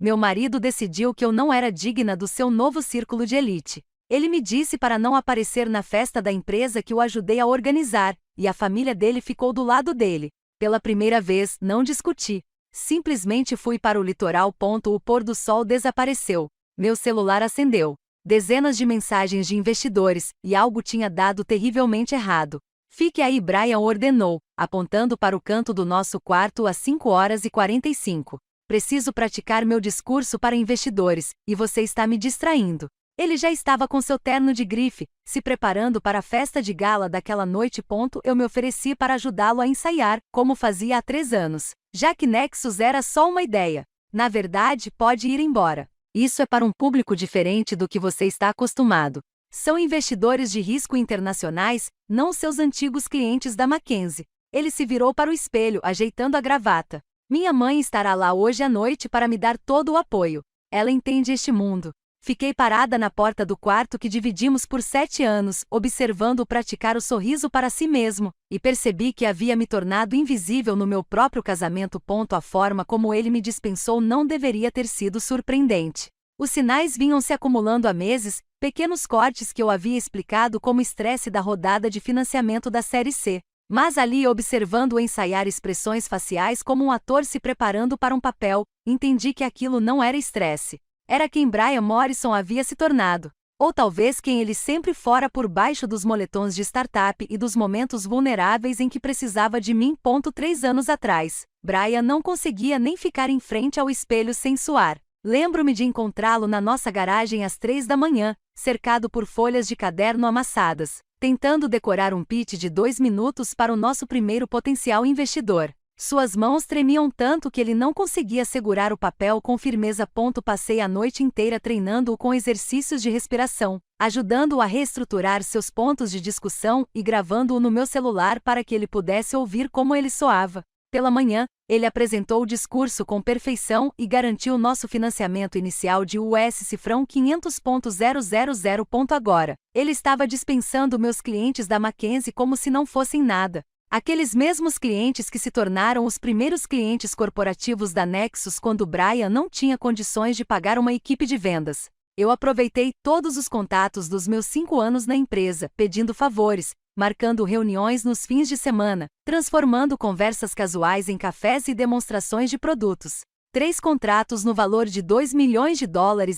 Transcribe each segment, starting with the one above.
Meu marido decidiu que eu não era digna do seu novo círculo de elite. Ele me disse para não aparecer na festa da empresa que eu ajudei a organizar, e a família dele ficou do lado dele. Pela primeira vez, não discuti. Simplesmente fui para o litoral. O pôr do sol desapareceu. Meu celular acendeu. Dezenas de mensagens de investidores, e algo tinha dado terrivelmente errado. Fique aí, Brian ordenou, apontando para o canto do nosso quarto às 5h45. Preciso praticar meu discurso para investidores, e você está me distraindo. Ele já estava com seu terno de grife, se preparando para a festa de gala daquela noite. Eu me ofereci para ajudá-lo a ensaiar, como fazia há 3 anos, já que Nexus era só uma ideia. Na verdade, pode ir embora. Isso é para um público diferente do que você está acostumado. São investidores de risco internacionais, não seus antigos clientes da Mackenzie. Ele se virou para o espelho, ajeitando a gravata. Minha mãe estará lá hoje à noite para me dar todo o apoio. Ela entende este mundo. Fiquei parada na porta do quarto que dividimos por 7 anos, observando-o praticar o sorriso para si mesmo, e percebi que havia me tornado invisível no meu próprio casamento. A forma como ele me dispensou não deveria ter sido surpreendente. Os sinais vinham se acumulando há meses, pequenos cortes que eu havia explicado como estresse da rodada de financiamento da Série C. Mas ali, observando-o ensaiar expressões faciais como um ator se preparando para um papel, entendi que aquilo não era estresse. Era quem Brian Morrison havia se tornado. Ou talvez quem ele sempre fora por baixo dos moletons de startup e dos momentos vulneráveis em que precisava de mim. 3 anos atrás, Brian não conseguia nem ficar em frente ao espelho sem suar. Lembro-me de encontrá-lo na nossa garagem às 3 da manhã, cercado por folhas de caderno amassadas, tentando decorar um pitch de 2 minutos para o nosso primeiro potencial investidor. Suas mãos tremiam tanto que ele não conseguia segurar o papel com firmeza. Passei a noite inteira treinando-o com exercícios de respiração, ajudando-o a reestruturar seus pontos de discussão e gravando-o no meu celular para que ele pudesse ouvir como ele soava. Pela manhã, ele apresentou o discurso com perfeição e garantiu nosso financiamento inicial de US$ 500.000. Agora, ele estava dispensando meus clientes da Mackenzie como se não fossem nada. Aqueles mesmos clientes que se tornaram os primeiros clientes corporativos da Nexus quando Brian não tinha condições de pagar uma equipe de vendas. Eu aproveitei todos os contatos dos meus 5 anos na empresa, pedindo favores, marcando reuniões nos fins de semana, transformando conversas casuais em cafés e demonstrações de produtos. 3 contratos no valor de $2 milhões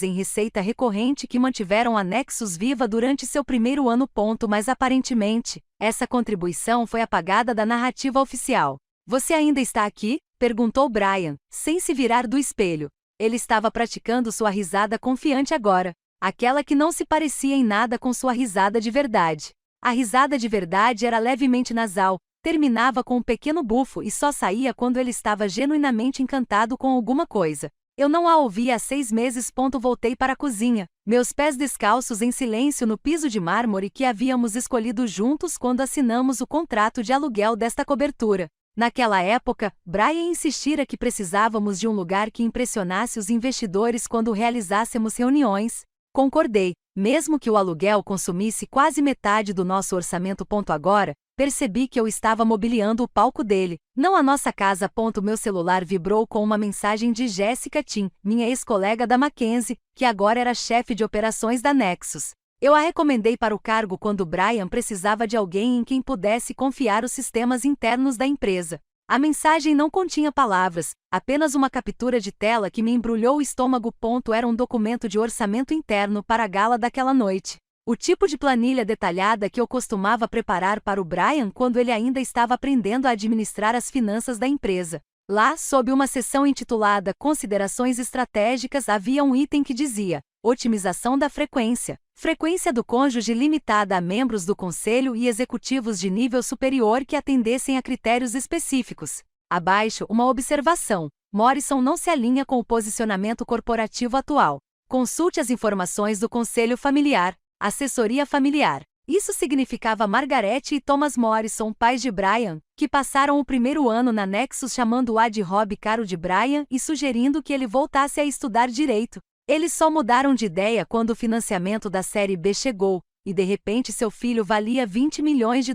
em receita recorrente que mantiveram a Nexus viva durante seu primeiro ano. Mas aparentemente, essa contribuição foi apagada da narrativa oficial. Você ainda está aqui? Perguntou Brian, sem se virar do espelho. Ele estava praticando sua risada confiante agora, aquela que não se parecia em nada com sua risada de verdade. A risada de verdade era levemente nasal, terminava com um pequeno bufo e só saía quando ele estava genuinamente encantado com alguma coisa. Eu não a ouvia há 6 meses. Voltei para a cozinha, meus pés descalços em silêncio no piso de mármore que havíamos escolhido juntos quando assinamos o contrato de aluguel desta cobertura. Naquela época, Brian insistira que precisávamos de um lugar que impressionasse os investidores quando realizássemos reuniões. Concordei, mesmo que o aluguel consumisse quase metade do nosso orçamento. Agora, percebi que eu estava mobiliando o palco dele, não a nossa casa. Meu celular vibrou com uma mensagem de Jessica Tim, minha ex-colega da Mackenzie, que agora era chefe de operações da Nexus. Eu a recomendei para o cargo quando Brian precisava de alguém em quem pudesse confiar os sistemas internos da empresa. A mensagem não continha palavras, apenas uma captura de tela que me embrulhou o estômago. Era um documento de orçamento interno para a gala daquela noite. O tipo de planilha detalhada que eu costumava preparar para o Brian quando ele ainda estava aprendendo a administrar as finanças da empresa. Lá, sob uma seção intitulada Considerações Estratégicas, havia um item que dizia: otimização da frequência. Frequência do cônjuge limitada a membros do conselho e executivos de nível superior que atendessem a critérios específicos. Abaixo, uma observação: Morrison não se alinha com o posicionamento corporativo atual. Consulte as informações do conselho familiar. Assessoria familiar. Isso significava Margaret e Thomas Morrison, pais de Brian, que passaram o primeiro ano na Nexus chamando-a de hobby caro de Brian e sugerindo que ele voltasse a estudar direito. Eles só mudaram de ideia quando o financiamento da Série B chegou, e de repente seu filho valia $20 milhões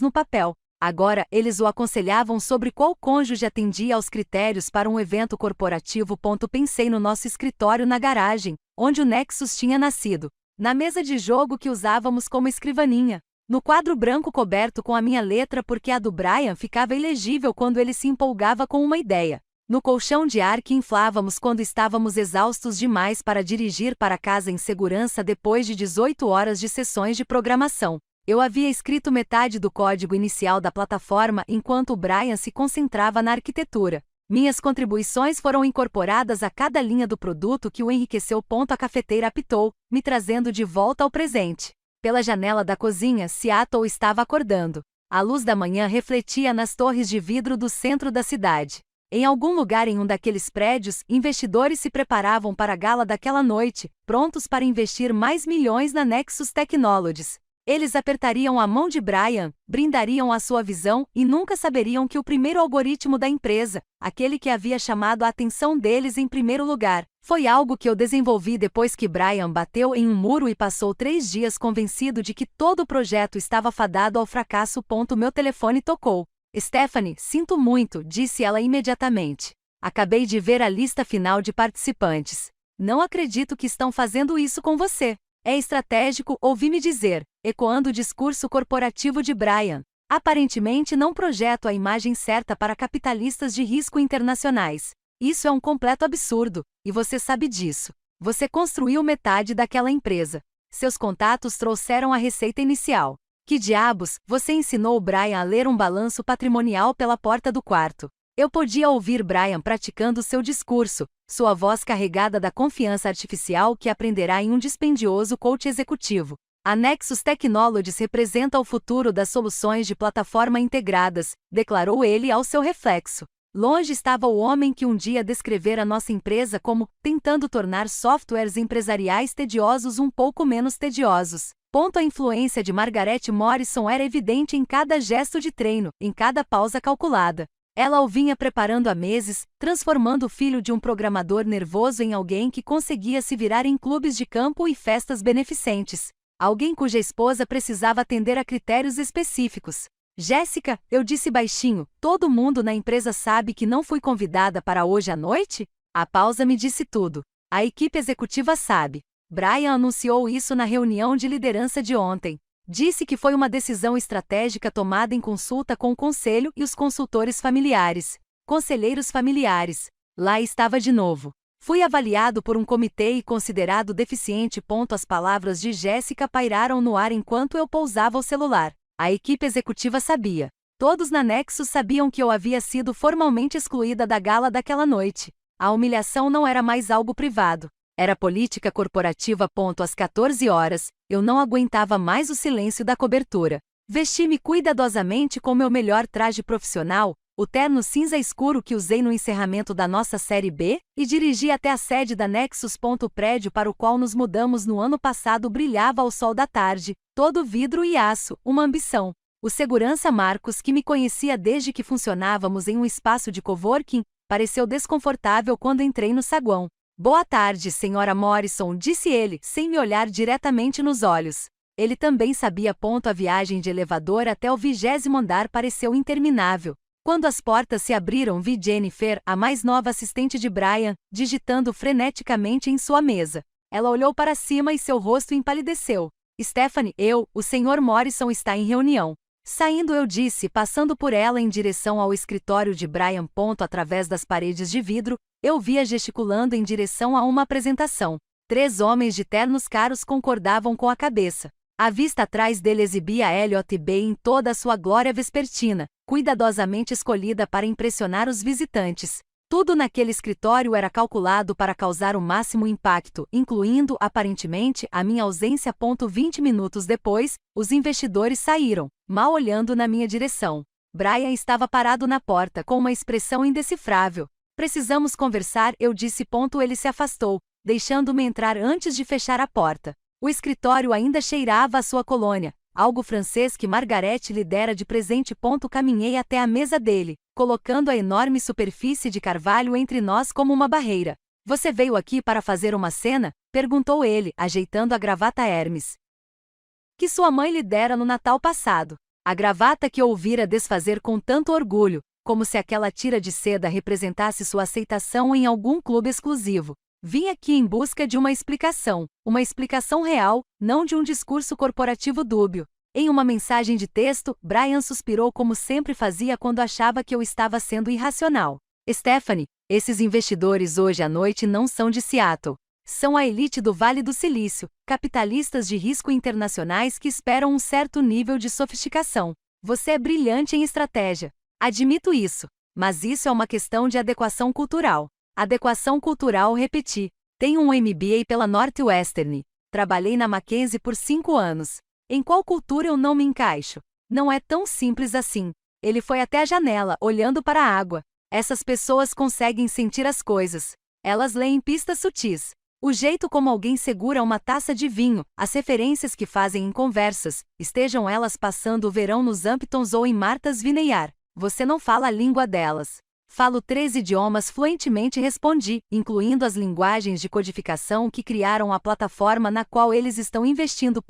no papel. Agora, eles o aconselhavam sobre qual cônjuge atendia aos critérios para um evento corporativo. Pensei no nosso escritório na garagem, onde o Nexus tinha nascido, na mesa de jogo que usávamos como escrivaninha, no quadro branco coberto com a minha letra porque a do Brian ficava ilegível quando ele se empolgava com uma ideia, no colchão de ar que inflávamos quando estávamos exaustos demais para dirigir para casa em segurança depois de 18 horas de sessões de programação. Eu havia escrito metade do código inicial da plataforma enquanto o Brian se concentrava na arquitetura. Minhas contribuições foram incorporadas a cada linha do produto que o enriqueceu. A cafeteira apitou, me trazendo de volta ao presente. Pela janela da cozinha, Seattle estava acordando. A luz da manhã refletia nas torres de vidro do centro da cidade. Em algum lugar em um daqueles prédios, investidores se preparavam para a gala daquela noite, prontos para investir mais milhões na Nexus Technologies. Eles apertariam a mão de Brian, brindariam a sua visão e nunca saberiam que o primeiro algoritmo da empresa, aquele que havia chamado a atenção deles em primeiro lugar, foi algo que eu desenvolvi depois que Brian bateu em um muro e passou 3 dias convencido de que todo o projeto estava fadado ao fracasso. Meu telefone tocou. Stephanie, sinto muito, disse ela imediatamente. Acabei de ver a lista final de participantes. Não acredito que estão fazendo isso com você. É estratégico, ouvi-me dizer, ecoando o discurso corporativo de Brian. Aparentemente não projeto a imagem certa para capitalistas de risco internacionais. Isso é um completo absurdo, e você sabe disso. Você construiu metade daquela empresa. Seus contatos trouxeram a receita inicial. Que diabos, você ensinou Brian a ler um balanço patrimonial pela porta do quarto. Eu podia ouvir Brian praticando seu discurso, sua voz carregada da confiança artificial que aprenderá em um dispendioso coach executivo. A Nexus Technologies representa o futuro das soluções de plataforma integradas, declarou ele ao seu reflexo. Longe estava o homem que um dia descrevera nossa empresa como tentando tornar softwares empresariais tediosos um pouco menos tediosos. A influência de Margaret Morrison era evidente em cada gesto de treino, em cada pausa calculada. Ela o vinha preparando há meses, transformando o filho de um programador nervoso em alguém que conseguia se virar em clubes de campo e festas beneficentes. Alguém cuja esposa precisava atender a critérios específicos. Jéssica, eu disse baixinho, todo mundo na empresa sabe que não fui convidada para hoje à noite? A pausa me disse tudo. A equipe executiva sabe. Brian anunciou isso na reunião de liderança de ontem. Disse que foi uma decisão estratégica tomada em consulta com o conselho e os consultores familiares. Conselheiros familiares. Lá estava de novo. Fui avaliado por um comitê e considerado deficiente. As palavras de Jéssica pairaram no ar enquanto eu pousava o celular. A equipe executiva sabia. Todos na Nexus sabiam que eu havia sido formalmente excluída da gala daquela noite. A humilhação não era mais algo privado. Era política corporativa. Às 14 horas, eu não aguentava mais o silêncio da cobertura. Vesti-me cuidadosamente com meu melhor traje profissional, o terno cinza escuro que usei no encerramento da nossa Série B, e dirigi até a sede da Nexus. O prédio para o qual nos mudamos no ano passado brilhava ao sol da tarde, todo vidro e aço, uma ambição. O segurança Marcos, que me conhecia desde que funcionávamos em um espaço de coworking, pareceu desconfortável quando entrei no saguão. Boa tarde, senhora Morrison, disse ele, sem me olhar diretamente nos olhos. Ele também sabia. A viagem de elevador até o 20º andar pareceu interminável. Quando as portas se abriram, vi Jennifer, a mais nova assistente de Brian, digitando freneticamente em sua mesa. Ela olhou para cima e seu rosto empalideceu. Stephanie, o Sr. Morrison está em reunião. Saindo, eu disse, passando por ela em direção ao escritório de Brian. Através das paredes de vidro, eu via gesticulando em direção a uma apresentação. 3 homens de ternos caros concordavam com a cabeça. A vista atrás dele exibia Elliot Bay em toda a sua glória vespertina, cuidadosamente escolhida para impressionar os visitantes. Tudo naquele escritório era calculado para causar o máximo impacto, incluindo, aparentemente, a minha ausência. 20 minutos depois, os investidores saíram, mal olhando na minha direção. Brian estava parado na porta com uma expressão indecifrável. Precisamos conversar, eu disse. Ele se afastou, deixando-me entrar antes de fechar a porta. O escritório ainda cheirava a sua colônia, algo francês que Margaret lhe dera de presente. Caminhei até a mesa dele, colocando a enorme superfície de carvalho entre nós como uma barreira. Você veio aqui para fazer uma cena? Perguntou ele, ajeitando a gravata Hermes que sua mãe lhe dera no Natal passado. A gravata que ouvira desfazer com tanto orgulho, como se aquela tira de seda representasse sua aceitação em algum clube exclusivo. Vim aqui em busca de uma explicação real, não de um discurso corporativo dúbio. Em uma mensagem de texto, Brian suspirou como sempre fazia quando achava que eu estava sendo irracional. Stephanie, esses investidores hoje à noite não são de Seattle. São a elite do Vale do Silício, capitalistas de risco internacionais que esperam um certo nível de sofisticação. Você é brilhante em estratégia. Admito isso. Mas isso é uma questão de adequação cultural. Adequação cultural, repeti. Tenho um MBA pela Northwestern. Trabalhei na Mackenzie por 5 anos. Em qual cultura eu não me encaixo? Não é tão simples assim. Ele foi até a janela, olhando para a água. Essas pessoas conseguem sentir as coisas. Elas leem pistas sutis. O jeito como alguém segura uma taça de vinho, as referências que fazem em conversas, estejam elas passando o verão nos Hamptons ou em Martha's Vineyard. Você não fala a língua delas. Falo 3 idiomas fluentemente, respondi, incluindo as linguagens de codificação que criaram a plataforma na qual eles estão investindo.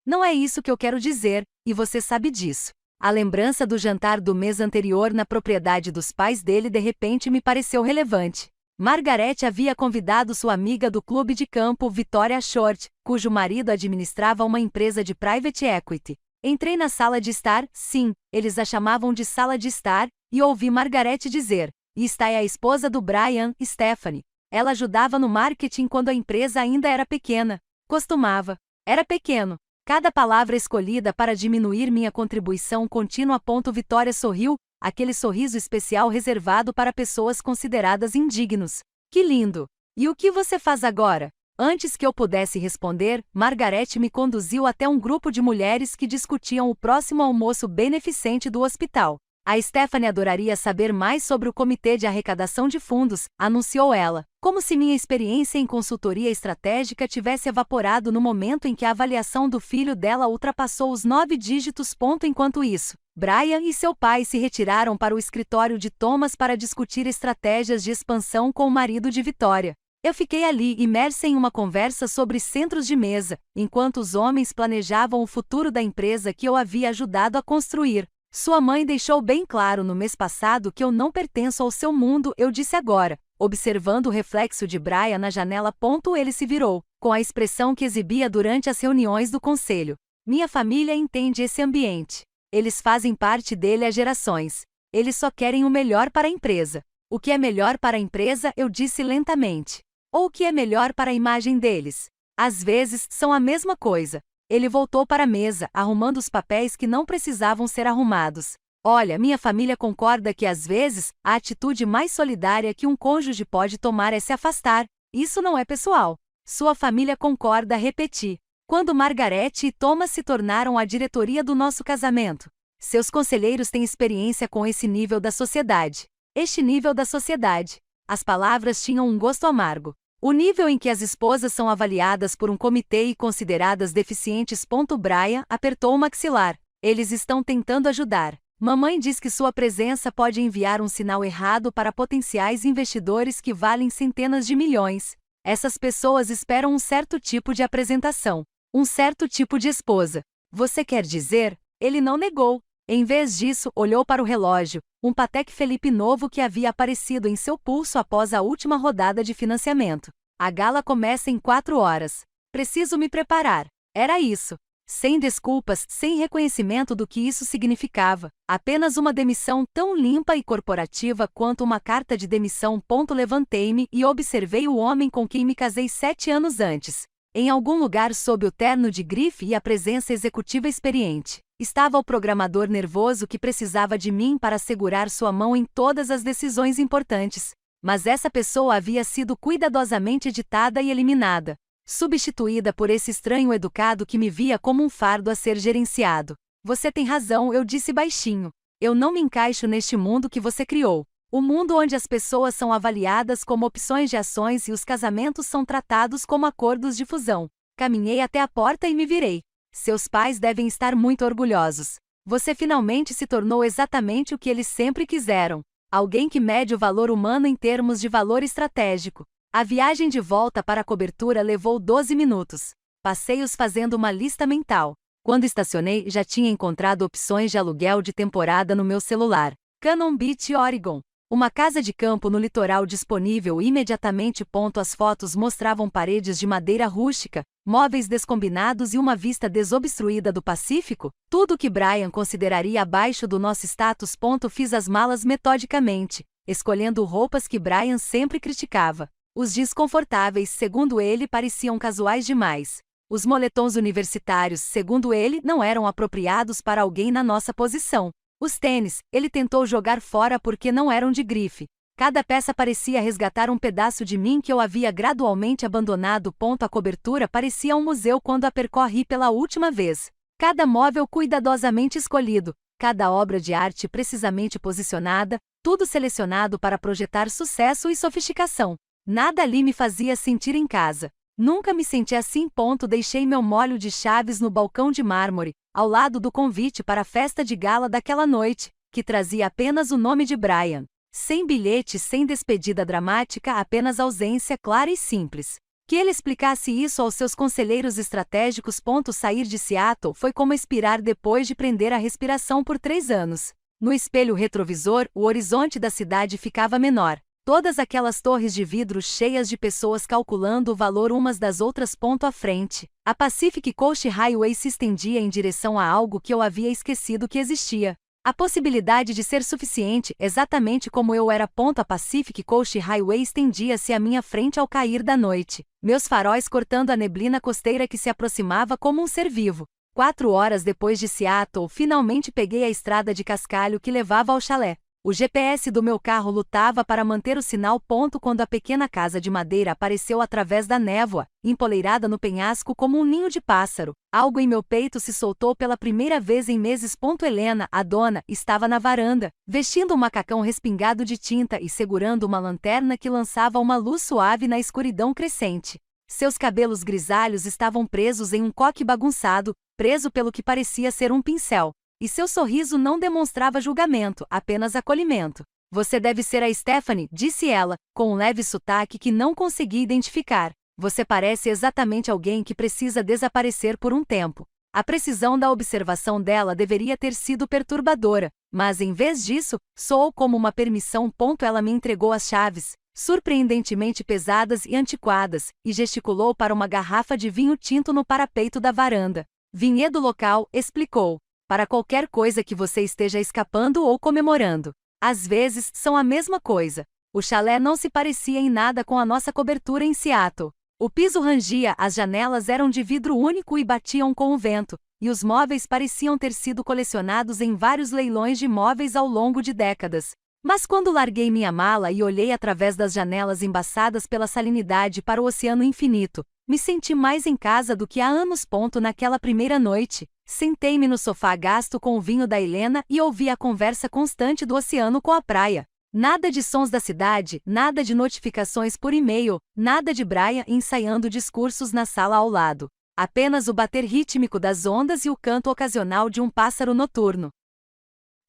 Não é isso que eu quero dizer, e você sabe disso. A lembrança do jantar do mês anterior na propriedade dos pais dele de repente me pareceu relevante. Margaret havia convidado sua amiga do clube de campo, Victoria Short, cujo marido administrava uma empresa de private equity. Entrei na sala de estar, sim, eles a chamavam de sala de estar, e ouvi Margaret dizer: "E está é a esposa do Brian, Stephanie. Ela ajudava no marketing quando a empresa ainda era pequena. Costumava. Era pequeno." Cada palavra escolhida para diminuir minha contribuição contínua. Vitória sorriu, aquele sorriso especial reservado para pessoas consideradas indignos. Que lindo! E o que você faz agora? Antes que eu pudesse responder, Margaret me conduziu até um grupo de mulheres que discutiam o próximo almoço beneficente do hospital. A Stephanie adoraria saber mais sobre o comitê de arrecadação de fundos, anunciou ela, como se minha experiência em consultoria estratégica tivesse evaporado no momento em que a avaliação do filho dela ultrapassou os 9 dígitos. Enquanto isso, Brian e seu pai se retiraram para o escritório de Thomas para discutir estratégias de expansão com o marido de Victoria. Eu fiquei ali imersa em uma conversa sobre centros de mesa, enquanto os homens planejavam o futuro da empresa que eu havia ajudado a construir. Sua mãe deixou bem claro no mês passado que eu não pertenço ao seu mundo, eu disse agora, observando o reflexo de Brian na janela. Ele se virou, com a expressão que exibia durante as reuniões do conselho. Minha família entende esse ambiente. Eles fazem parte dele há gerações. Eles só querem o melhor para a empresa. O que é melhor para a empresa, eu disse lentamente. Ou o que é melhor para a imagem deles. Às vezes, são a mesma coisa. Ele voltou para a mesa, arrumando os papéis que não precisavam ser arrumados. Olha, minha família concorda que às vezes, a atitude mais solidária que um cônjuge pode tomar é se afastar. Isso não é pessoal. Sua família concorda, repeti. Quando Margaret e Thomas se tornaram a diretoria do nosso casamento. Seus conselheiros têm experiência com esse nível da sociedade. Este nível da sociedade. As palavras tinham um gosto amargo. O nível em que as esposas são avaliadas por um comitê e consideradas deficientes. Brian apertou o maxilar. Eles estão tentando ajudar. Mamãe diz que sua presença pode enviar um sinal errado para potenciais investidores que valem centenas de milhões. Essas pessoas esperam um certo tipo de apresentação. Um certo tipo de esposa. Você quer dizer? Ele não negou. Em vez disso, olhou para o relógio, um Patek Philippe novo que havia aparecido em seu pulso após a última rodada de financiamento. A gala começa em 4 horas. Preciso me preparar. Era isso. Sem desculpas, sem reconhecimento do que isso significava. Apenas uma demissão tão limpa e corporativa quanto uma carta de demissão. Levantei-me e observei o homem com quem me casei 7 anos antes. Em algum lugar sob o terno de grife e a presença executiva experiente, estava o programador nervoso que precisava de mim para segurar sua mão em todas as decisões importantes. Mas essa pessoa havia sido cuidadosamente editada e eliminada, substituída por esse estranho educado que me via como um fardo a ser gerenciado. Você tem razão, eu disse baixinho. Eu não me encaixo neste mundo que você criou. O mundo onde as pessoas são avaliadas como opções de ações e os casamentos são tratados como acordos de fusão. Caminhei até a porta e me virei. Seus pais devem estar muito orgulhosos. Você finalmente se tornou exatamente o que eles sempre quiseram. Alguém que mede o valor humano em termos de valor estratégico. A viagem de volta para a cobertura levou 12 minutos. Passei-os fazendo uma lista mental. Quando estacionei, já tinha encontrado opções de aluguel de temporada no meu celular. Cannon Beach, Oregon. Uma casa de campo no litoral disponível imediatamente. As fotos mostravam paredes de madeira rústica, móveis descombinados e uma vista desobstruída do Pacífico, tudo o que Brian consideraria abaixo do nosso status. Fiz as malas metodicamente, escolhendo roupas que Brian sempre criticava. Os jeans confortáveis, segundo ele, pareciam casuais demais. Os moletons universitários, segundo ele, não eram apropriados para alguém na nossa posição. Os tênis, ele tentou jogar fora porque não eram de grife. Cada peça parecia resgatar um pedaço de mim que eu havia gradualmente abandonado. A cobertura parecia um museu quando a percorri pela última vez. Cada móvel cuidadosamente escolhido, cada obra de arte precisamente posicionada, tudo selecionado para projetar sucesso e sofisticação. Nada ali me fazia sentir em casa. Nunca me senti assim. Deixei meu molho de chaves no balcão de mármore, ao lado do convite para a festa de gala daquela noite, que trazia apenas o nome de Brian. Sem bilhete, sem despedida dramática, apenas ausência clara e simples. Que ele explicasse isso aos seus conselheiros estratégicos. Sair de Seattle foi como expirar depois de prender a respiração por 3 anos. No espelho retrovisor, o horizonte da cidade ficava menor. Todas aquelas torres de vidro cheias de pessoas calculando o valor umas das outras. À frente, a Pacific Coast Highway se estendia em direção a algo que eu havia esquecido que existia. A possibilidade de ser suficiente, exatamente como eu era. A Pacific Coast Highway estendia-se à minha frente ao cair da noite, meus faróis cortando a neblina costeira que se aproximava como um ser vivo. 4 horas depois de Seattle, finalmente peguei a estrada de cascalho que levava ao chalé. O GPS do meu carro lutava para manter o sinal. Quando a pequena casa de madeira apareceu através da névoa, empoleirada no penhasco como um ninho de pássaro, algo em meu peito se soltou pela primeira vez em meses. Helena, a dona, estava na varanda, vestindo um macacão respingado de tinta e segurando uma lanterna que lançava uma luz suave na escuridão crescente. Seus cabelos grisalhos estavam presos em um coque bagunçado, preso pelo que parecia ser um pincel. E seu sorriso não demonstrava julgamento, apenas acolhimento. Você deve ser a Stephanie, disse ela, com um leve sotaque que não consegui identificar. Você parece exatamente alguém que precisa desaparecer por um tempo. A precisão da observação dela deveria ter sido perturbadora, mas em vez disso, soou como uma permissão. Ela me entregou as chaves, surpreendentemente pesadas e antiquadas, e gesticulou para uma garrafa de vinho tinto no parapeito da varanda. Vinhedo local, explicou. Para qualquer coisa que você esteja escapando ou comemorando. Às vezes, são a mesma coisa. O chalé não se parecia em nada com a nossa cobertura em Seattle. O piso rangia, as janelas eram de vidro único e batiam com o vento, e os móveis pareciam ter sido colecionados em vários leilões de móveis ao longo de décadas. Mas quando larguei minha mala e olhei através das janelas embaçadas pela salinidade para o oceano infinito, me senti mais em casa do que há anos. Naquela primeira noite, sentei-me no sofá gasto com o vinho da Helena e ouvi a conversa constante do oceano com a praia. Nada de sons da cidade, nada de notificações por e-mail, nada de Brian ensaiando discursos na sala ao lado. Apenas o bater rítmico das ondas e o canto ocasional de um pássaro noturno.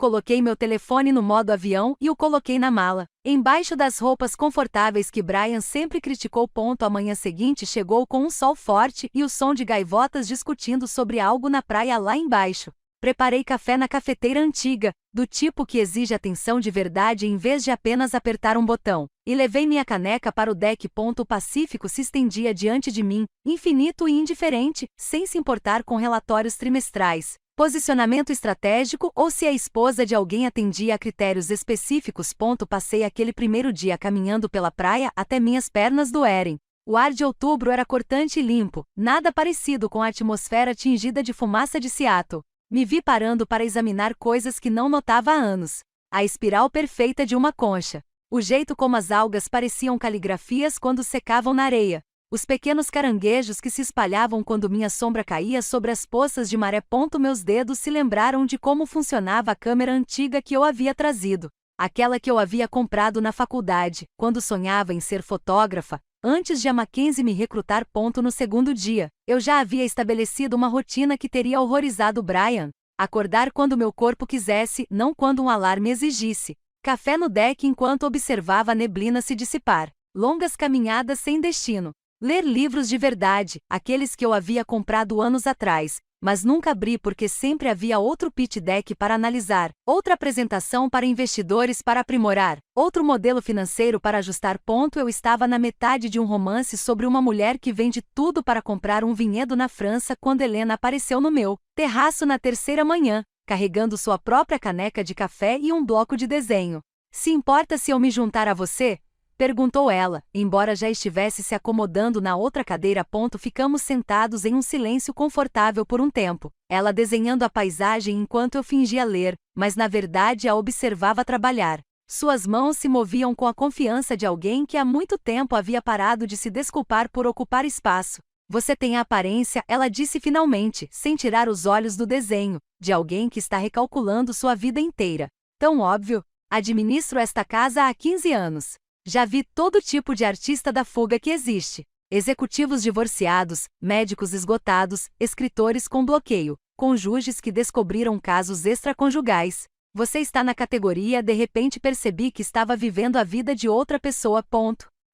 Coloquei meu telefone no modo avião e o coloquei na mala, embaixo das roupas confortáveis que Brian sempre criticou. A manhã seguinte chegou com um sol forte e o som de gaivotas discutindo sobre algo na praia lá embaixo. Preparei café na cafeteira antiga, do tipo que exige atenção de verdade em vez de apenas apertar um botão, e levei minha caneca para o deck. O Pacífico se estendia diante de mim, infinito e indiferente, sem se importar com relatórios trimestrais, posicionamento estratégico ou se a esposa de alguém atendia a critérios específicos. Passei aquele primeiro dia caminhando pela praia até minhas pernas doerem. O ar de outubro era cortante e limpo, nada parecido com a atmosfera tingida de fumaça de Seattle. Me vi parando para examinar coisas que não notava há anos. A espiral perfeita de uma concha. O jeito como as algas pareciam caligrafias quando secavam na areia. Os pequenos caranguejos que se espalhavam quando minha sombra caía sobre as poças de maré. Meus dedos se lembraram de como funcionava a câmera antiga que eu havia trazido. Aquela que eu havia comprado na faculdade, quando sonhava em ser fotógrafa, antes de a Mackenzie me recrutar. No segundo dia, eu já havia estabelecido uma rotina que teria horrorizado Brian. Acordar quando meu corpo quisesse, não quando um alarme exigisse. Café no deck enquanto observava a neblina se dissipar. Longas caminhadas sem destino. Ler livros de verdade, aqueles que eu havia comprado anos atrás, mas nunca abri porque sempre havia outro pitch deck para analisar, outra apresentação para investidores para aprimorar, outro modelo financeiro para ajustar. Eu estava na metade de um romance sobre uma mulher que vende tudo para comprar um vinhedo na França quando Helena apareceu no meu terraço na terceira manhã, carregando sua própria caneca de café e um bloco de desenho. Se importa se eu me juntar a você? Perguntou ela, embora já estivesse se acomodando na outra cadeira. Ficamos sentados em um silêncio confortável por um tempo, ela desenhando a paisagem enquanto eu fingia ler, mas na verdade a observava trabalhar. Suas mãos se moviam com a confiança de alguém que há muito tempo havia parado de se desculpar por ocupar espaço. Você tem a aparência, ela disse finalmente, sem tirar os olhos do desenho, de alguém que está recalculando sua vida inteira. Tão óbvio. Administro esta casa há 15 anos. Já vi todo tipo de artista da fuga que existe. Executivos divorciados, médicos esgotados, escritores com bloqueio, cônjuges que descobriram casos extraconjugais. Você está na categoria. De repente percebi que estava vivendo a vida de outra pessoa.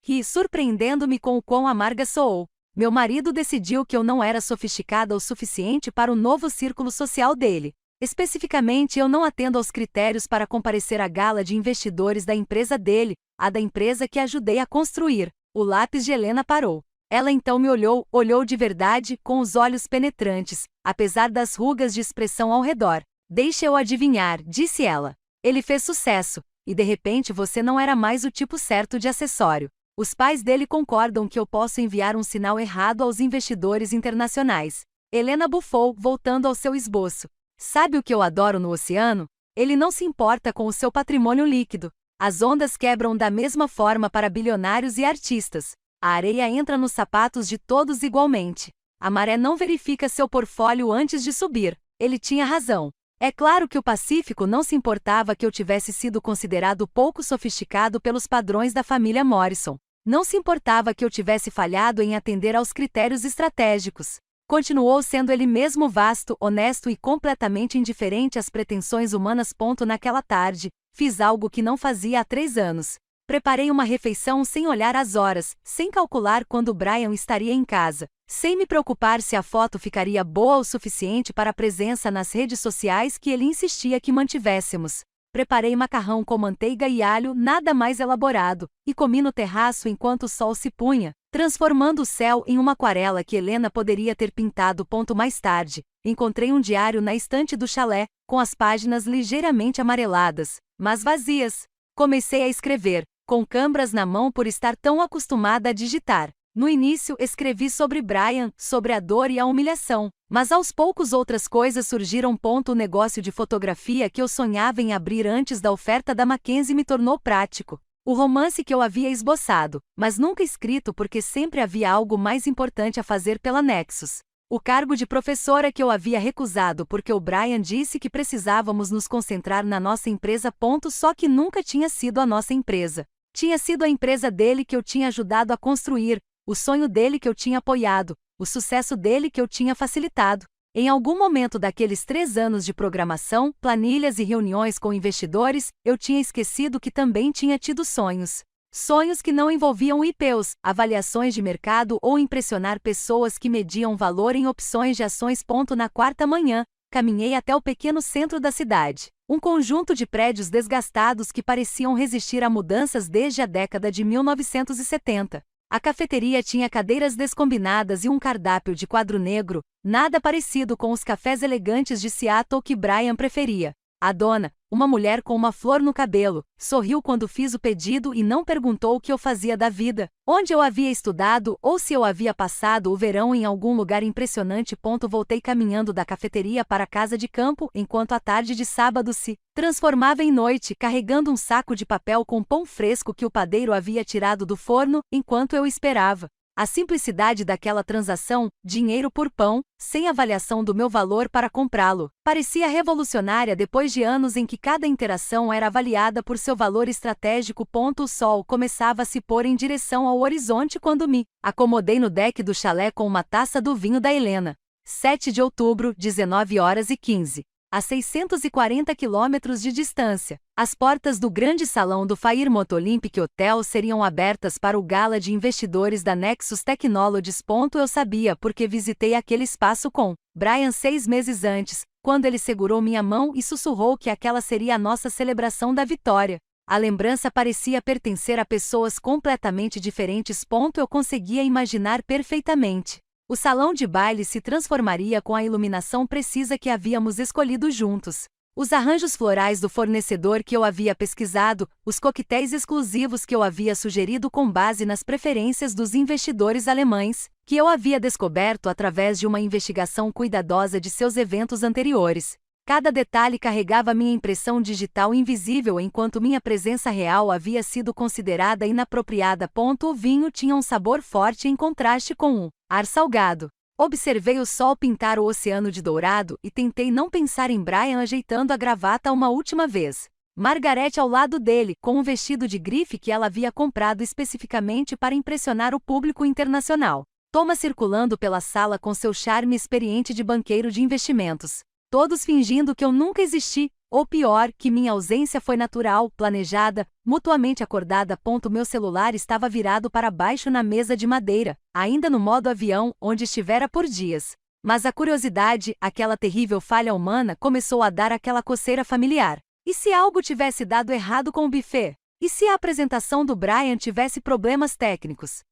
Ri, surpreendendo-me com o quão amarga soou. Meu marido decidiu que eu não era sofisticada o suficiente para o novo círculo social dele. Especificamente, eu não atendo aos critérios para comparecer à gala de investidores da empresa dele, a da empresa que ajudei a construir. O lápis de Helena parou. Ela então me olhou de verdade, com os olhos penetrantes, apesar das rugas de expressão ao redor. Deixa eu adivinhar, disse ela. Ele fez sucesso, e de repente você não era mais o tipo certo de acessório. Os pais dele concordam que eu posso enviar um sinal errado aos investidores internacionais. Helena bufou, voltando ao seu esboço. Sabe o que eu adoro no oceano? Ele não se importa com o seu patrimônio líquido. As ondas quebram da mesma forma para bilionários e artistas. A areia entra nos sapatos de todos igualmente. A maré não verifica seu portfólio antes de subir. Ele tinha razão. É claro que o Pacífico não se importava que eu tivesse sido considerado pouco sofisticado pelos padrões da família Morrison. Não se importava que eu tivesse falhado em atender aos critérios estratégicos. Continuou sendo ele mesmo vasto, honesto e completamente indiferente às pretensões humanas. Naquela tarde, fiz algo que não fazia há 3 anos. Preparei uma refeição sem olhar as horas, sem calcular quando Brian estaria em casa, sem me preocupar se a foto ficaria boa o suficiente para a presença nas redes sociais que ele insistia que mantivéssemos. Preparei macarrão com manteiga e alho, nada mais elaborado, e comi no terraço enquanto o sol se punha, transformando o céu em uma aquarela que Helena poderia ter pintado. Mais tarde, encontrei um diário na estante do chalé, com as páginas ligeiramente amareladas, mas vazias. Comecei a escrever, com câmara na mão por estar tão acostumada a digitar. No início escrevi sobre Brian, sobre a dor e a humilhação, mas aos poucos outras coisas surgiram. O negócio de fotografia que eu sonhava em abrir antes da oferta da Mackenzie me tornou prático. O romance que eu havia esboçado, mas nunca escrito porque sempre havia algo mais importante a fazer pela Nexus. O cargo de professora que eu havia recusado porque o Brian disse que precisávamos nos concentrar na nossa empresa. Só que nunca tinha sido a nossa empresa. Tinha sido a empresa dele que eu tinha ajudado a construir, o sonho dele que eu tinha apoiado, o sucesso dele que eu tinha facilitado. Em algum momento daqueles 3 anos de programação, planilhas e reuniões com investidores, eu tinha esquecido que também tinha tido sonhos. Sonhos que não envolviam IPOs, avaliações de mercado ou impressionar pessoas que mediam valor em opções de ações. Na quarta manhã, caminhei até o pequeno centro da cidade. Um conjunto de prédios desgastados que pareciam resistir a mudanças desde a década de 1970. A cafeteria tinha cadeiras descombinadas e um cardápio de quadro negro, nada parecido com os cafés elegantes de Seattle que Brian preferia. A dona, uma mulher com uma flor no cabelo, sorriu quando fiz o pedido e não perguntou o que eu fazia da vida, onde eu havia estudado ou se eu havia passado o verão em algum lugar impressionante. Voltei caminhando da cafeteria para a casa de campo enquanto a tarde de sábado se transformava em noite, carregando um saco de papel com pão fresco que o padeiro havia tirado do forno enquanto eu esperava. A simplicidade daquela transação, dinheiro por pão, sem avaliação do meu valor para comprá-lo, parecia revolucionária depois de anos em que cada interação era avaliada por seu valor estratégico. O sol começava a se pôr em direção ao horizonte quando me acomodei no deck do chalé com uma taça do vinho da Helena. 7 de outubro, 19h15. a 640 quilômetros de distância. As portas do grande salão do Fairmont Olympic Hotel seriam abertas para o gala de investidores da Nexus Technologies. Eu sabia porque visitei aquele espaço com Brian 6 meses antes, quando ele segurou minha mão e sussurrou que aquela seria a nossa celebração da vitória. A lembrança parecia pertencer a pessoas completamente diferentes. Eu conseguia imaginar perfeitamente. O salão de baile se transformaria com a iluminação precisa que havíamos escolhido juntos. Os arranjos florais do fornecedor que eu havia pesquisado, os coquetéis exclusivos que eu havia sugerido com base nas preferências dos investidores alemães, que eu havia descoberto através de uma investigação cuidadosa de seus eventos anteriores. Cada detalhe carregava minha impressão digital invisível enquanto minha presença real havia sido considerada inapropriada. O vinho tinha um sabor forte em contraste com o ar salgado. Observei o sol pintar o oceano de dourado e tentei não pensar em Brian ajeitando a gravata uma última vez. Margaret ao lado dele, com um vestido de grife que ela havia comprado especificamente para impressionar o público internacional. Thomas circulando pela sala com seu charme experiente de banqueiro de investimentos. Todos fingindo que eu nunca existi, ou pior, que minha ausência foi natural, planejada, mutuamente acordada. Meu celular estava virado para baixo na mesa de madeira, ainda no modo avião, onde estivera por dias. Mas a curiosidade, aquela terrível falha humana, começou a dar aquela coceira familiar. E se algo tivesse dado errado com o buffet? E se a apresentação do Brian tivesse problemas técnicos?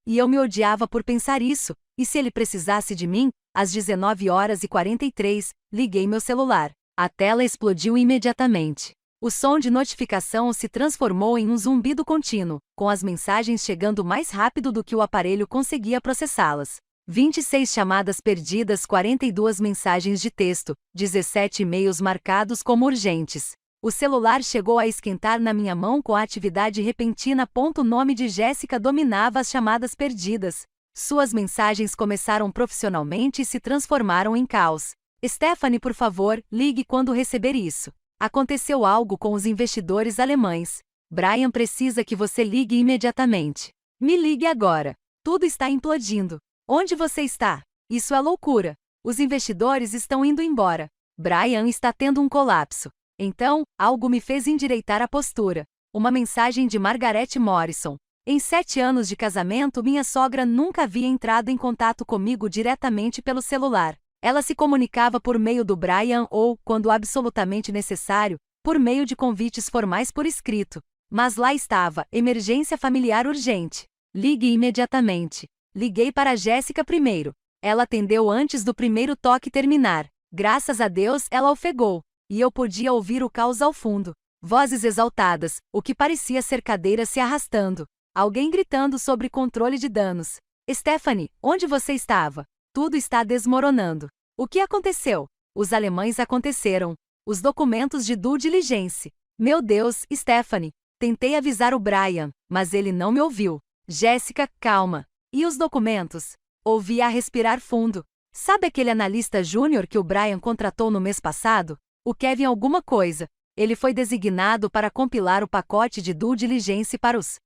E eu me odiava por pensar isso, e se ele precisasse de mim? Às 19h43, liguei meu celular. A tela explodiu imediatamente. O som de notificação se transformou em um zumbido contínuo, com as mensagens chegando mais rápido do que o aparelho conseguia processá-las. 26 chamadas perdidas, 42 mensagens de texto, 17 e-mails marcados como urgentes. O celular chegou a esquentar na minha mão com a atividade repentina. O nome de Jéssica dominava as chamadas perdidas. Suas mensagens começaram profissionalmente e se transformaram em caos. Stephanie, por favor, ligue quando receber isso. Aconteceu algo com os investidores alemães. Brian precisa que você ligue imediatamente. Me ligue agora. Tudo está implodindo. Onde você está? Isso é loucura. Os investidores estão indo embora. Brian está tendo um colapso. Então, algo me fez endireitar a postura. Uma mensagem de Margaret Morrison. Em 7 anos de casamento, minha sogra nunca havia entrado em contato comigo diretamente pelo celular. Ela se comunicava por meio do Brian ou, quando absolutamente necessário, por meio de convites formais por escrito. Mas lá estava, emergência familiar urgente. Ligue imediatamente. Liguei para Jéssica primeiro. Ela atendeu antes do primeiro toque terminar. Graças a Deus, ela ofegou. E eu podia ouvir o caos ao fundo. Vozes exaltadas, o que parecia ser cadeiras se arrastando. Alguém gritando sobre controle de danos. Stephanie, onde você estava? Tudo está desmoronando. O que aconteceu? Os alemães aconteceram. Os documentos de due diligence. Meu Deus, Stephanie. Tentei avisar o Brian, mas ele não me ouviu. Jéssica, calma. E os documentos? Ouvi-a respirar fundo. Sabe aquele analista júnior que o Brian contratou no mês passado? O Kevin alguma coisa. Ele foi designado para compilar o pacote de due diligence para os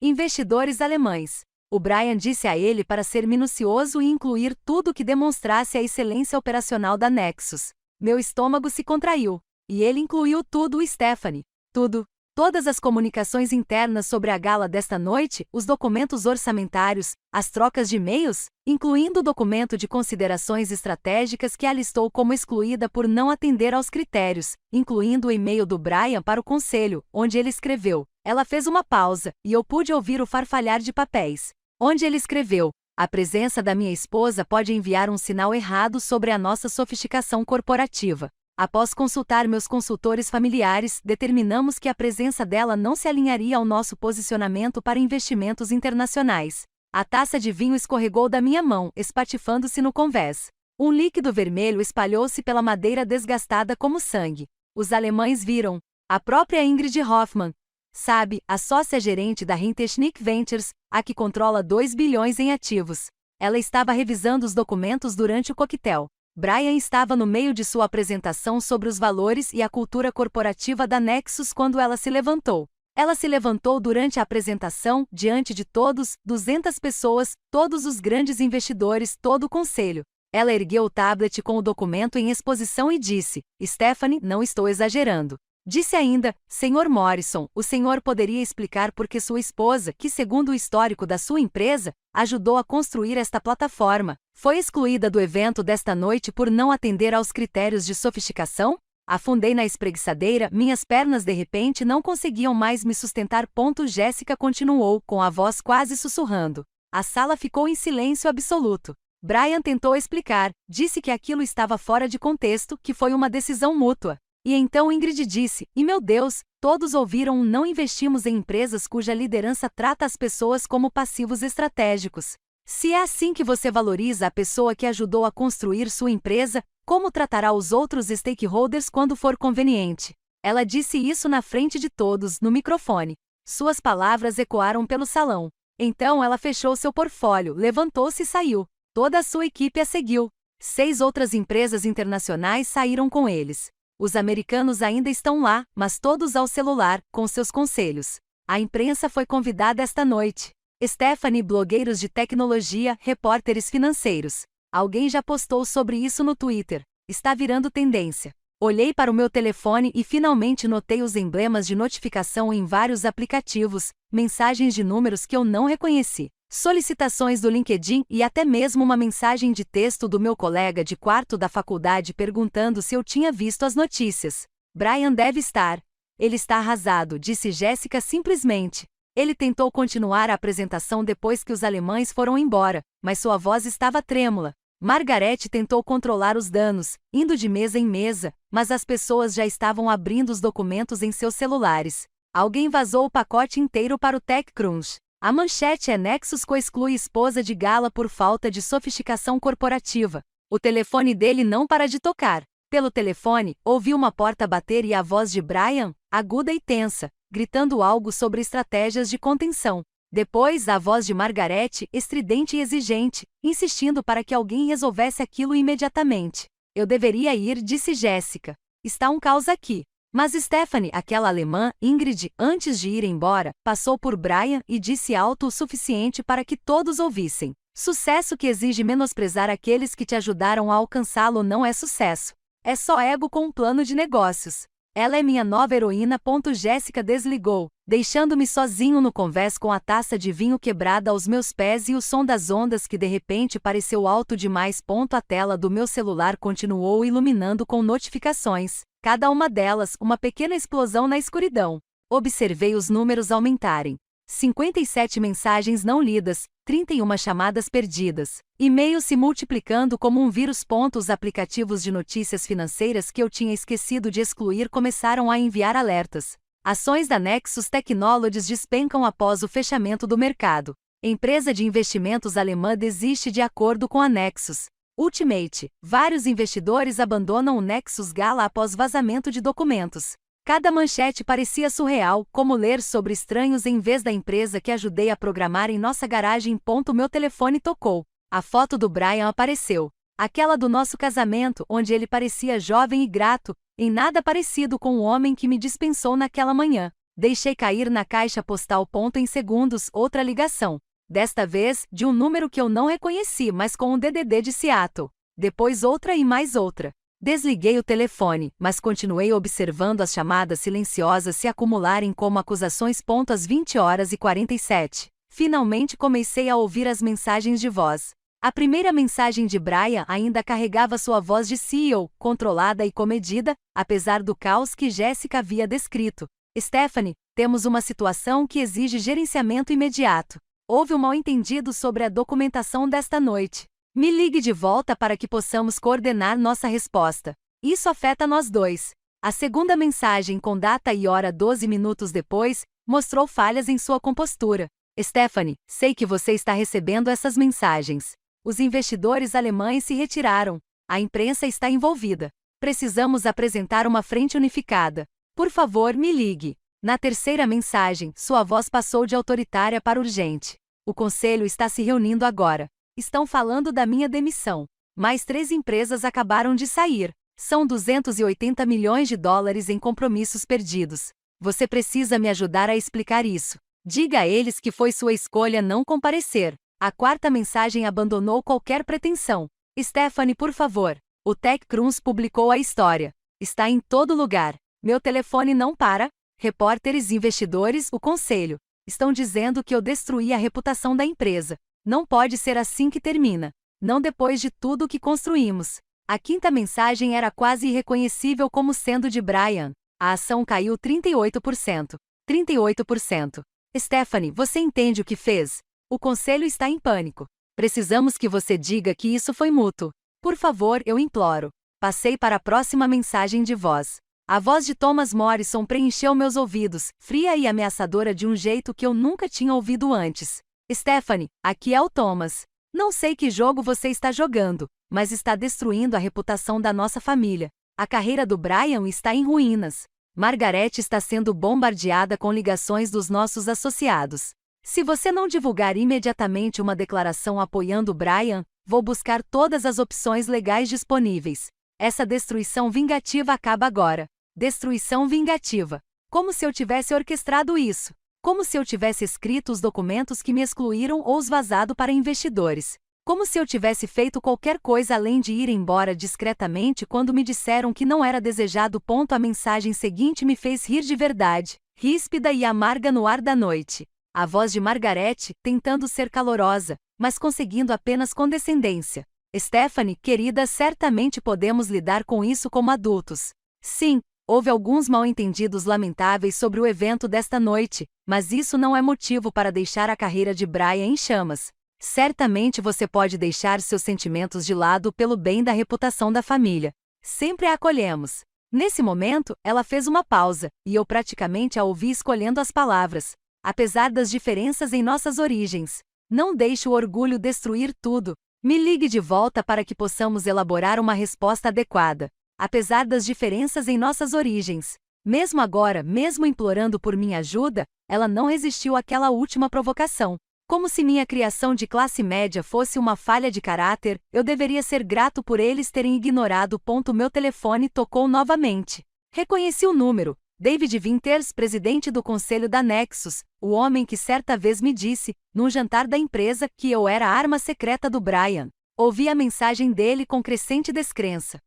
investidores alemães. O Brian disse a ele para ser minucioso e incluir tudo que demonstrasse a excelência operacional da Nexus. Meu estômago se contraiu. E ele incluiu tudo, Stephanie. Tudo. Todas as comunicações internas sobre a gala desta noite, os documentos orçamentários, as trocas de e-mails, incluindo o documento de considerações estratégicas que a listou como excluída por não atender aos critérios, incluindo o e-mail do Brian para o conselho, onde ele escreveu. Ela fez uma pausa, e eu pude ouvir o farfalhar de papéis. Onde ele escreveu: a presença da minha esposa pode enviar um sinal errado sobre a nossa sofisticação corporativa. Após consultar meus consultores familiares, determinamos que a presença dela não se alinharia ao nosso posicionamento para investimentos internacionais. A taça de vinho escorregou da minha mão, espatifando-se no convés. Um líquido vermelho espalhou-se pela madeira desgastada como sangue. Os alemães viram. A própria Ingrid Hoffmann. Sabe, a sócia-gerente da Hintechnik Ventures, a que controla 2 bilhões em ativos. Ela estava revisando os documentos durante o coquetel. Brian estava no meio de sua apresentação sobre os valores e a cultura corporativa da Nexus quando ela se levantou. Ela se levantou durante a apresentação, diante de todos, 200 pessoas, todos os grandes investidores, todo o conselho. Ela ergueu o tablet com o documento em exposição e disse: Stephanie, não estou exagerando. Disse ainda: Sr. Morrison, o senhor poderia explicar por que sua esposa, que segundo o histórico da sua empresa, ajudou a construir esta plataforma, foi excluída do evento desta noite por não atender aos critérios de sofisticação? Afundei na espreguiçadeira, minhas pernas de repente não conseguiam mais me sustentar. Jéssica continuou, com a voz quase sussurrando. A sala ficou em silêncio absoluto. Brian tentou explicar, disse que aquilo estava fora de contexto, que foi uma decisão mútua. E então Ingrid disse: e meu Deus, todos ouviram não investimos em empresas cuja liderança trata as pessoas como passivos estratégicos. Se é assim que você valoriza a pessoa que ajudou a construir sua empresa, como tratará os outros stakeholders quando for conveniente? Ela disse isso na frente de todos, no microfone. Suas palavras ecoaram pelo salão. Então ela fechou seu portfólio, levantou-se e saiu. Toda a sua equipe a seguiu. 6 outras empresas internacionais saíram com eles. Os americanos ainda estão lá, mas todos ao celular, com seus conselhos. A imprensa foi convidada esta noite. Stephanie, blogueiros de tecnologia, repórteres financeiros. Alguém já postou sobre isso no Twitter. Está virando tendência. Olhei para o meu telefone e finalmente notei os emblemas de notificação em vários aplicativos, mensagens de números que eu não reconheci, solicitações do LinkedIn e até mesmo uma mensagem de texto do meu colega de quarto da faculdade perguntando se eu tinha visto as notícias. Brian deve estar. Ele está arrasado, disse Jéssica simplesmente. Ele tentou continuar a apresentação depois que os alemães foram embora, mas sua voz estava trêmula. Margaret tentou controlar os danos, indo de mesa em mesa, mas as pessoas já estavam abrindo os documentos em seus celulares. Alguém vazou o pacote inteiro para o TechCrunch. A manchete é: Nexus co-exclui esposa de gala por falta de sofisticação corporativa. O telefone dele não para de tocar. Pelo telefone, ouvi uma porta bater e a voz de Brian, aguda e tensa, gritando algo sobre estratégias de contenção. Depois, a voz de Margaret, estridente e exigente, insistindo para que alguém resolvesse aquilo imediatamente. Eu deveria ir, disse Jéssica. Está um caos aqui. Mas Stephanie, aquela alemã, Ingrid, antes de ir embora, passou por Brian e disse alto o suficiente para que todos ouvissem. Sucesso que exige menosprezar aqueles que te ajudaram a alcançá-lo não é sucesso. É só ego com um plano de negócios. Ela é minha nova heroína. Jéssica desligou, deixando-me sozinho no convés com a taça de vinho quebrada aos meus pés e o som das ondas que de repente pareceu alto demais. A tela do meu celular continuou iluminando com notificações, cada uma delas uma pequena explosão na escuridão. Observei os números aumentarem. 57 mensagens não lidas, 31 chamadas perdidas. E-mails se multiplicando como um vírus. Os aplicativos de notícias financeiras que eu tinha esquecido de excluir começaram a enviar alertas. Ações da Nexus Technologies despencam após o fechamento do mercado. Empresa de investimentos alemã desiste de acordo com a Nexus Ultimate. Vários investidores abandonam o Nexus Gala após vazamento de documentos. Cada manchete parecia surreal, como ler sobre estranhos em vez da empresa que ajudei a programar em nossa garagem. Meu telefone tocou. A foto do Brian apareceu. Aquela do nosso casamento, onde ele parecia jovem e grato, em nada parecido com o homem que me dispensou naquela manhã. Deixei cair na caixa postal. Em segundos, outra ligação. Desta vez, de um número que eu não reconheci, mas com um DDD de Seattle. Depois outra e mais outra. Desliguei o telefone, mas continuei observando as chamadas silenciosas se acumularem como acusações. Às 20h47, finalmente comecei a ouvir as mensagens de voz. A primeira mensagem de Brian ainda carregava sua voz de CEO, controlada e comedida, apesar do caos que Jéssica havia descrito. Stephanie, temos uma situação que exige gerenciamento imediato. Houve um mal-entendido sobre a documentação desta noite. Me ligue de volta para que possamos coordenar nossa resposta. Isso afeta nós dois. A segunda mensagem, com data e hora 12 minutos depois, mostrou falhas em sua compostura. Stephanie, sei que você está recebendo essas mensagens. Os investidores alemães se retiraram. A imprensa está envolvida. Precisamos apresentar uma frente unificada. Por favor, me ligue. Na terceira mensagem, sua voz passou de autoritária para urgente. O conselho está se reunindo agora. Estão falando da minha demissão. Mais 3 empresas acabaram de sair. São 280 milhões de dólares em compromissos perdidos. Você precisa me ajudar a explicar isso. Diga a eles que foi sua escolha não comparecer. A quarta mensagem abandonou qualquer pretensão. Stephanie, por favor. O TechCrunch publicou a história. Está em todo lugar. Meu telefone não para. Repórteres, investidores, o conselho. Estão dizendo que eu destruí a reputação da empresa. Não pode ser assim que termina. Não depois de tudo o que construímos. A quinta mensagem era quase irreconhecível como sendo de Brian. A ação caiu 38%. 38%. Stephanie, você entende o que fez? O conselho está em pânico. Precisamos que você diga que isso foi mútuo. Por favor, eu imploro. Passei para a próxima mensagem de voz. A voz de Thomas Morrison preencheu meus ouvidos, fria e ameaçadora de um jeito que eu nunca tinha ouvido antes. Stephanie, aqui é o Thomas. Não sei que jogo você está jogando, mas está destruindo a reputação da nossa família. A carreira do Brian está em ruínas. Margaret está sendo bombardeada com ligações dos nossos associados. Se você não divulgar imediatamente uma declaração apoiando Brian, vou buscar todas as opções legais disponíveis. Essa destruição vingativa acaba agora. Destruição vingativa. Como se eu tivesse orquestrado isso. Como se eu tivesse escrito os documentos que me excluíram ou os vazado para investidores. Como se eu tivesse feito qualquer coisa além de ir embora discretamente quando me disseram que não era desejado. A mensagem seguinte me fez rir de verdade, ríspida e amarga no ar da noite. A voz de Margaret, tentando ser calorosa, mas conseguindo apenas condescendência. Stephanie, querida, certamente podemos lidar com isso como adultos. Sim, houve alguns mal-entendidos lamentáveis sobre o evento desta noite, mas isso não é motivo para deixar a carreira de Brian em chamas. Certamente você pode deixar seus sentimentos de lado pelo bem da reputação da família. Sempre a acolhemos. Nesse momento, ela fez uma pausa, e eu praticamente a ouvi escolhendo as palavras. Apesar das diferenças em nossas origens, não deixe o orgulho destruir tudo. Me ligue de volta para que possamos elaborar uma resposta adequada. Apesar das diferenças em nossas origens, mesmo agora, mesmo implorando por minha ajuda, ela não resistiu àquela última provocação. Como se minha criação de classe média fosse uma falha de caráter, eu deveria ser grato por eles terem ignorado. Meu telefone tocou novamente. Reconheci o número. David Winters, presidente do conselho da Nexus, o homem que certa vez me disse, num jantar da empresa, que eu era a arma secreta do Brian. Ouvi a mensagem dele com crescente descrença.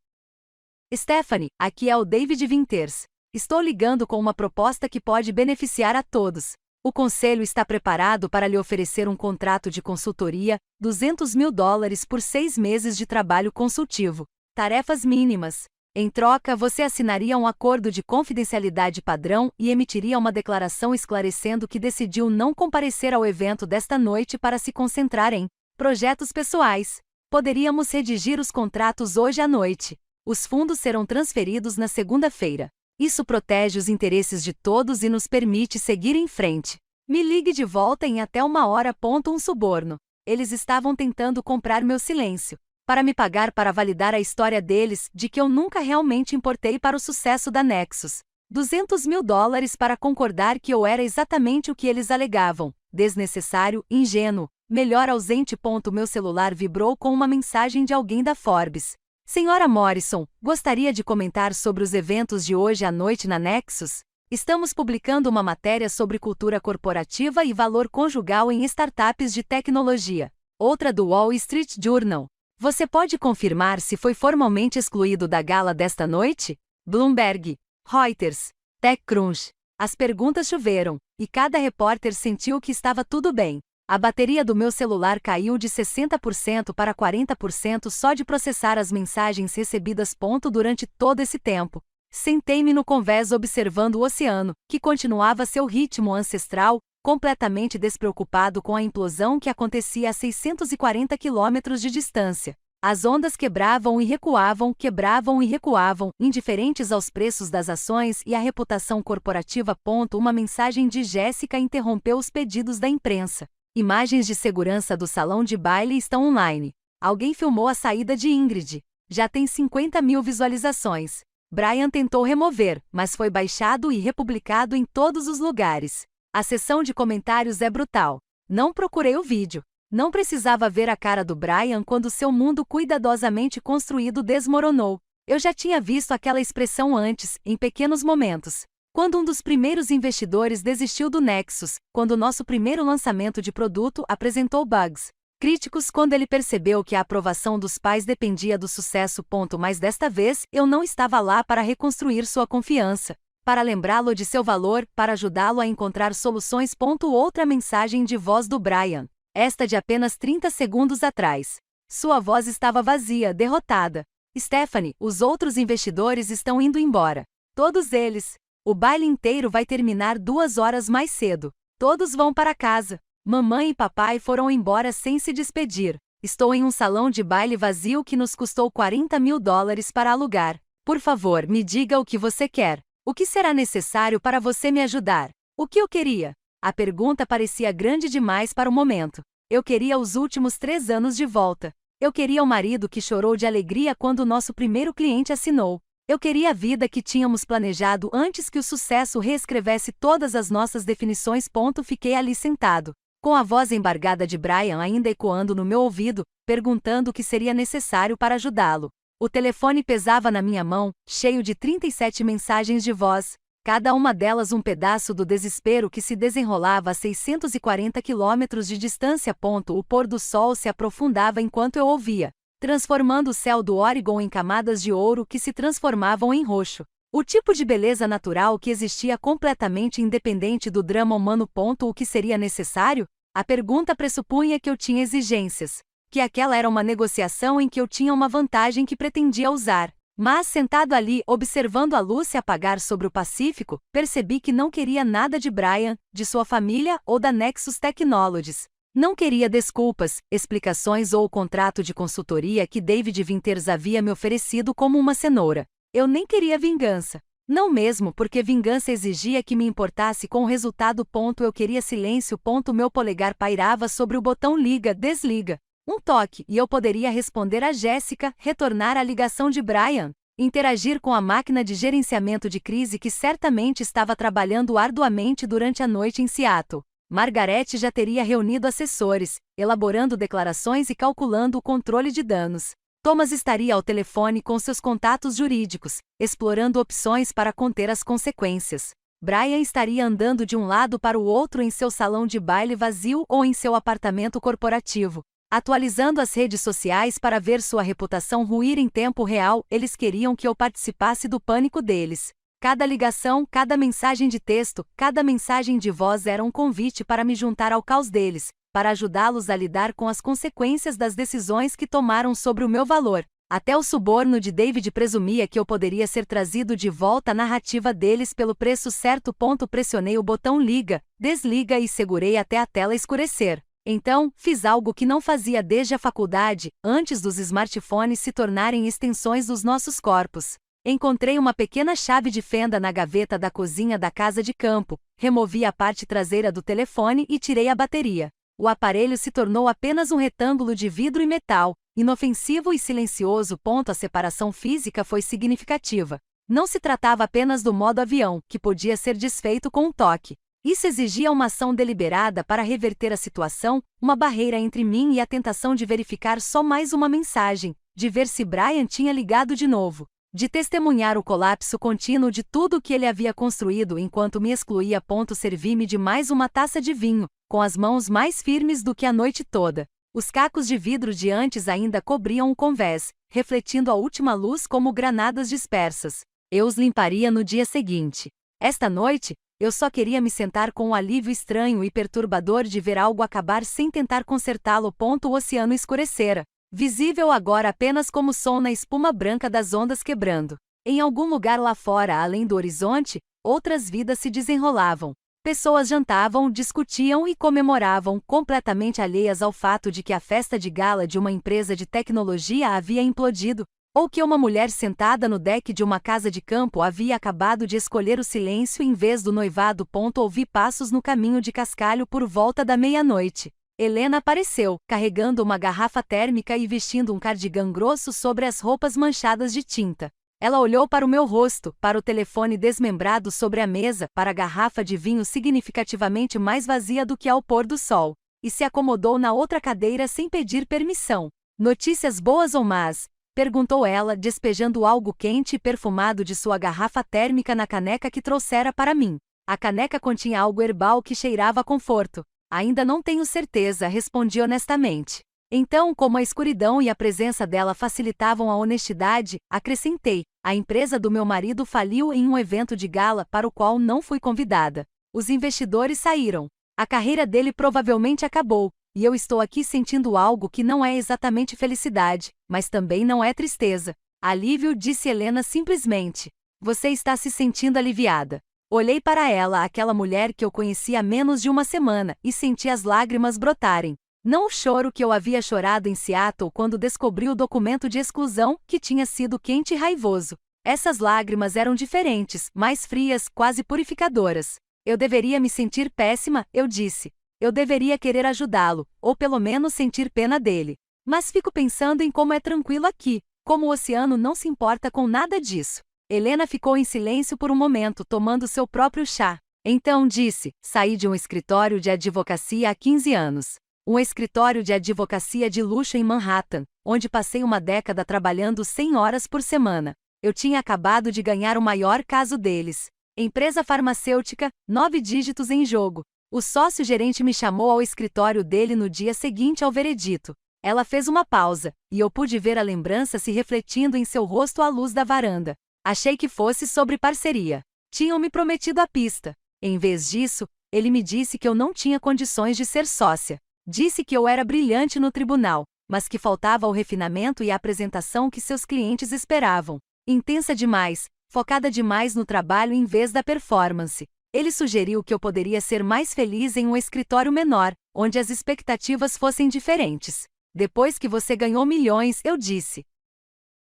Stephanie, aqui é o David Winters. Estou ligando com uma proposta que pode beneficiar a todos. O conselho está preparado para lhe oferecer um contrato de consultoria, $200 mil por 6 meses de trabalho consultivo. Tarefas mínimas. Em troca, você assinaria um acordo de confidencialidade padrão e emitiria uma declaração esclarecendo que decidiu não comparecer ao evento desta noite para se concentrar em projetos pessoais. Poderíamos redigir os contratos hoje à noite. Os fundos serão transferidos na segunda-feira. Isso protege os interesses de todos e nos permite seguir em frente. Me ligue de volta em até 1 hora. Um suborno. Eles estavam tentando comprar meu silêncio. Para me pagar para validar a história deles, de que eu nunca realmente importei para o sucesso da Nexus. $200 mil para concordar que eu era exatamente o que eles alegavam. Desnecessário, ingênuo, melhor ausente. Meu celular vibrou com uma mensagem de alguém da Forbes. Senhora Morrison, gostaria de comentar sobre os eventos de hoje à noite na Nexus? Estamos publicando uma matéria sobre cultura corporativa e valor conjugal em startups de tecnologia. Outra do Wall Street Journal. Você pode confirmar se foi formalmente excluído da gala desta noite? Bloomberg, Reuters, TechCrunch. As perguntas choveram, e cada repórter sentiu que estava tudo bem. A bateria do meu celular caiu de 60% para 40% só de processar as mensagens recebidas. Durante todo esse tempo, sentei-me no convés observando o oceano, que continuava seu ritmo ancestral, completamente despreocupado com a implosão que acontecia a 640 quilômetros de distância. As ondas quebravam e recuavam, indiferentes aos preços das ações e à reputação corporativa. Uma mensagem de Jéssica interrompeu os pedidos da imprensa. Imagens de segurança do salão de baile estão online. Alguém filmou a saída de Ingrid. Já tem 50 mil visualizações. Brian tentou remover, mas foi baixado e republicado em todos os lugares. A seção de comentários é brutal. Não procurei o vídeo. Não precisava ver a cara do Brian quando seu mundo cuidadosamente construído desmoronou. Eu já tinha visto aquela expressão antes, em pequenos momentos. Quando um dos primeiros investidores desistiu do Nexus, quando nosso primeiro lançamento de produto apresentou bugs. críticos quando ele percebeu que a aprovação dos pais dependia do sucesso. Mas desta vez, eu não estava lá para reconstruir sua confiança, para lembrá-lo de seu valor, para ajudá-lo a encontrar soluções. Outra mensagem de voz do Brian. Esta de apenas 30 segundos atrás. Sua voz estava vazia, derrotada. Stephanie, os outros investidores estão indo embora. Todos eles. O baile inteiro vai terminar 2 horas mais cedo. Todos vão para casa. Mamãe e papai foram embora sem se despedir. Estou em um salão de baile vazio que nos custou $40 mil para alugar. Por favor, me diga o que você quer. O que será necessário para você me ajudar? O que eu queria? A pergunta parecia grande demais para o momento. Eu queria os últimos 3 anos de volta. Eu queria o marido que chorou de alegria quando o nosso primeiro cliente assinou. Eu queria a vida que tínhamos planejado antes que o sucesso reescrevesse todas as nossas definições. Fiquei ali sentado, com a voz embargada de Brian ainda ecoando no meu ouvido, perguntando o que seria necessário para ajudá-lo. O telefone pesava na minha mão, cheio de 37 mensagens de voz, cada uma delas um pedaço do desespero que se desenrolava a 640 quilômetros de distância. O pôr do sol se aprofundava enquanto eu ouvia, transformando o céu do Oregon em camadas de ouro que se transformavam em roxo. O tipo de beleza natural que existia completamente independente do drama humano. O que seria necessário? A pergunta pressupunha que eu tinha exigências, que aquela era uma negociação em que eu tinha uma vantagem que pretendia usar. Mas, sentado ali, observando a luz se apagar sobre o Pacífico, percebi que não queria nada de Brian, de sua família ou da Nexus Technologies. Não queria desculpas, explicações ou o contrato de consultoria que David Winters havia me oferecido como uma cenoura. Eu nem queria vingança. Não mesmo porque vingança exigia que me importasse com o resultado. Eu queria silêncio. Meu polegar pairava sobre o botão liga-desliga. Um toque e eu poderia responder a Jéssica, retornar a ligação de Brian, interagir com a máquina de gerenciamento de crise que certamente estava trabalhando arduamente durante a noite em Seattle. Margaret já teria reunido assessores, elaborando declarações e calculando o controle de danos. Thomas estaria ao telefone com seus contatos jurídicos, explorando opções para conter as consequências. Brian estaria andando de um lado para o outro em seu salão de baile vazio ou em seu apartamento corporativo, atualizando as redes sociais para ver sua reputação ruir em tempo real. Eles queriam que eu participasse do pânico deles. Cada ligação, cada mensagem de texto, cada mensagem de voz era um convite para me juntar ao caos deles, para ajudá-los a lidar com as consequências das decisões que tomaram sobre o meu valor. Até o suborno de David presumia que eu poderia ser trazido de volta à narrativa deles pelo preço certo. Pressionei o botão liga, desliga e segurei até a tela escurecer. Então, fiz algo que não fazia desde a faculdade, antes dos smartphones se tornarem extensões dos nossos corpos. Encontrei uma pequena chave de fenda na gaveta da cozinha da casa de campo, removi a parte traseira do telefone e tirei a bateria. O aparelho se tornou apenas um retângulo de vidro e metal, inofensivo e silencioso. A separação física foi significativa. Não se tratava apenas do modo avião, que podia ser desfeito com um toque. Isso exigia uma ação deliberada para reverter a situação, uma barreira entre mim e a tentação de verificar só mais uma mensagem, de ver se Brian tinha ligado de novo, de testemunhar o colapso contínuo de tudo o que ele havia construído enquanto me excluía. Servi-me de mais uma taça de vinho, com as mãos mais firmes do que a noite toda. Os cacos de vidro de antes ainda cobriam o convés, refletindo a última luz como granadas dispersas. Eu os limparia no dia seguinte. Esta noite, eu só queria me sentar com o alívio estranho e perturbador de ver algo acabar sem tentar consertá-lo. O oceano escurecera, visível agora apenas como som na espuma branca das ondas quebrando. Em algum lugar lá fora, além do horizonte, outras vidas se desenrolavam. Pessoas jantavam, discutiam e comemoravam, completamente alheias ao fato de que a festa de gala de uma empresa de tecnologia havia implodido, ou que uma mulher sentada no deck de uma casa de campo havia acabado de escolher o silêncio em vez do noivado. Ouvi passos no caminho de cascalho por volta da meia-noite. Helena apareceu, carregando uma garrafa térmica e vestindo um cardigã grosso sobre as roupas manchadas de tinta. Ela olhou para o meu rosto, para o telefone desmembrado sobre a mesa, para a garrafa de vinho significativamente mais vazia do que ao pôr do sol, e se acomodou na outra cadeira sem pedir permissão. Notícias boas ou más? Perguntou ela, despejando algo quente e perfumado de sua garrafa térmica na caneca que trouxera para mim. A caneca continha algo herbal que cheirava a conforto. Ainda não tenho certeza, respondi honestamente. Então, como a escuridão e a presença dela facilitavam a honestidade, acrescentei: a empresa do meu marido faliu em um evento de gala para o qual não fui convidada. Os investidores saíram. A carreira dele provavelmente acabou, e eu estou aqui sentindo algo que não é exatamente felicidade, mas também não é tristeza. Alívio, disse Helena simplesmente. Você está se sentindo aliviada. Olhei para ela, aquela mulher que eu conhecia há menos de uma semana, e senti as lágrimas brotarem. Não o choro que eu havia chorado em Seattle quando descobri o documento de exclusão, que tinha sido quente e raivoso. Essas lágrimas eram diferentes, mais frias, quase purificadoras. Eu deveria me sentir péssima, eu disse. Eu deveria querer ajudá-lo, ou pelo menos sentir pena dele. Mas fico pensando em como é tranquilo aqui, como o oceano não se importa com nada disso. Helena ficou em silêncio por um momento, tomando seu próprio chá. Então disse: saí de um escritório de advocacia há 15 anos. Um escritório de advocacia de luxo em Manhattan, onde passei uma década trabalhando 100 horas por semana. Eu tinha acabado de ganhar o maior caso deles. Empresa farmacêutica, 9 dígitos em jogo. O sócio-gerente me chamou ao escritório dele no dia seguinte ao veredito. Ela fez uma pausa, e eu pude ver a lembrança se refletindo em seu rosto à luz da varanda. Achei que fosse sobre parceria. Tinham me prometido a pista. Em vez disso, ele me disse que eu não tinha condições de ser sócia. Disse que eu era brilhante no tribunal, mas que faltava o refinamento e a apresentação que seus clientes esperavam. Intensa demais, focada demais no trabalho em vez da performance. Ele sugeriu que eu poderia ser mais feliz em um escritório menor, onde as expectativas fossem diferentes. Depois que você ganhou milhões, eu disse.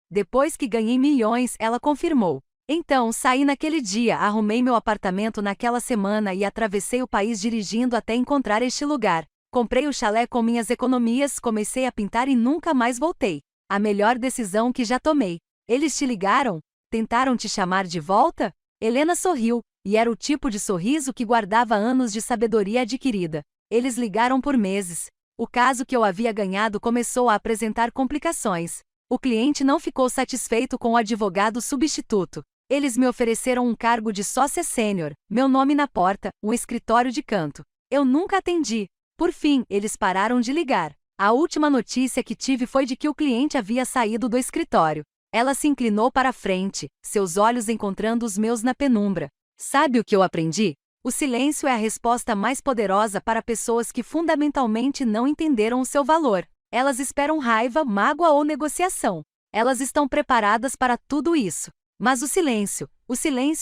Depois que ganhei milhões, ela confirmou. Então, saí naquele dia, arrumei meu apartamento naquela semana e atravessei o país dirigindo até encontrar este lugar. Comprei o chalé com minhas economias, comecei a pintar e nunca mais voltei. A melhor decisão que já tomei. Eles te ligaram? Tentaram te chamar de volta? Helena sorriu, e era o tipo de sorriso que guardava anos de sabedoria adquirida. Eles ligaram por meses. O caso que eu havia ganhado começou a apresentar complicações. O cliente não ficou satisfeito com o advogado substituto. Eles me ofereceram um cargo de sócia sênior, meu nome na porta, um escritório de canto. Eu nunca atendi. Por fim, eles pararam de ligar. A última notícia que tive foi de que o cliente havia saído do escritório. Ela se inclinou para a frente, seus olhos encontrando os meus na penumbra. Sabe o que eu aprendi? O silêncio é a resposta mais poderosa para pessoas que fundamentalmente não entenderam o seu valor. Elas esperam raiva, mágoa ou negociação. Elas estão preparadas para tudo isso. Mas o silêncio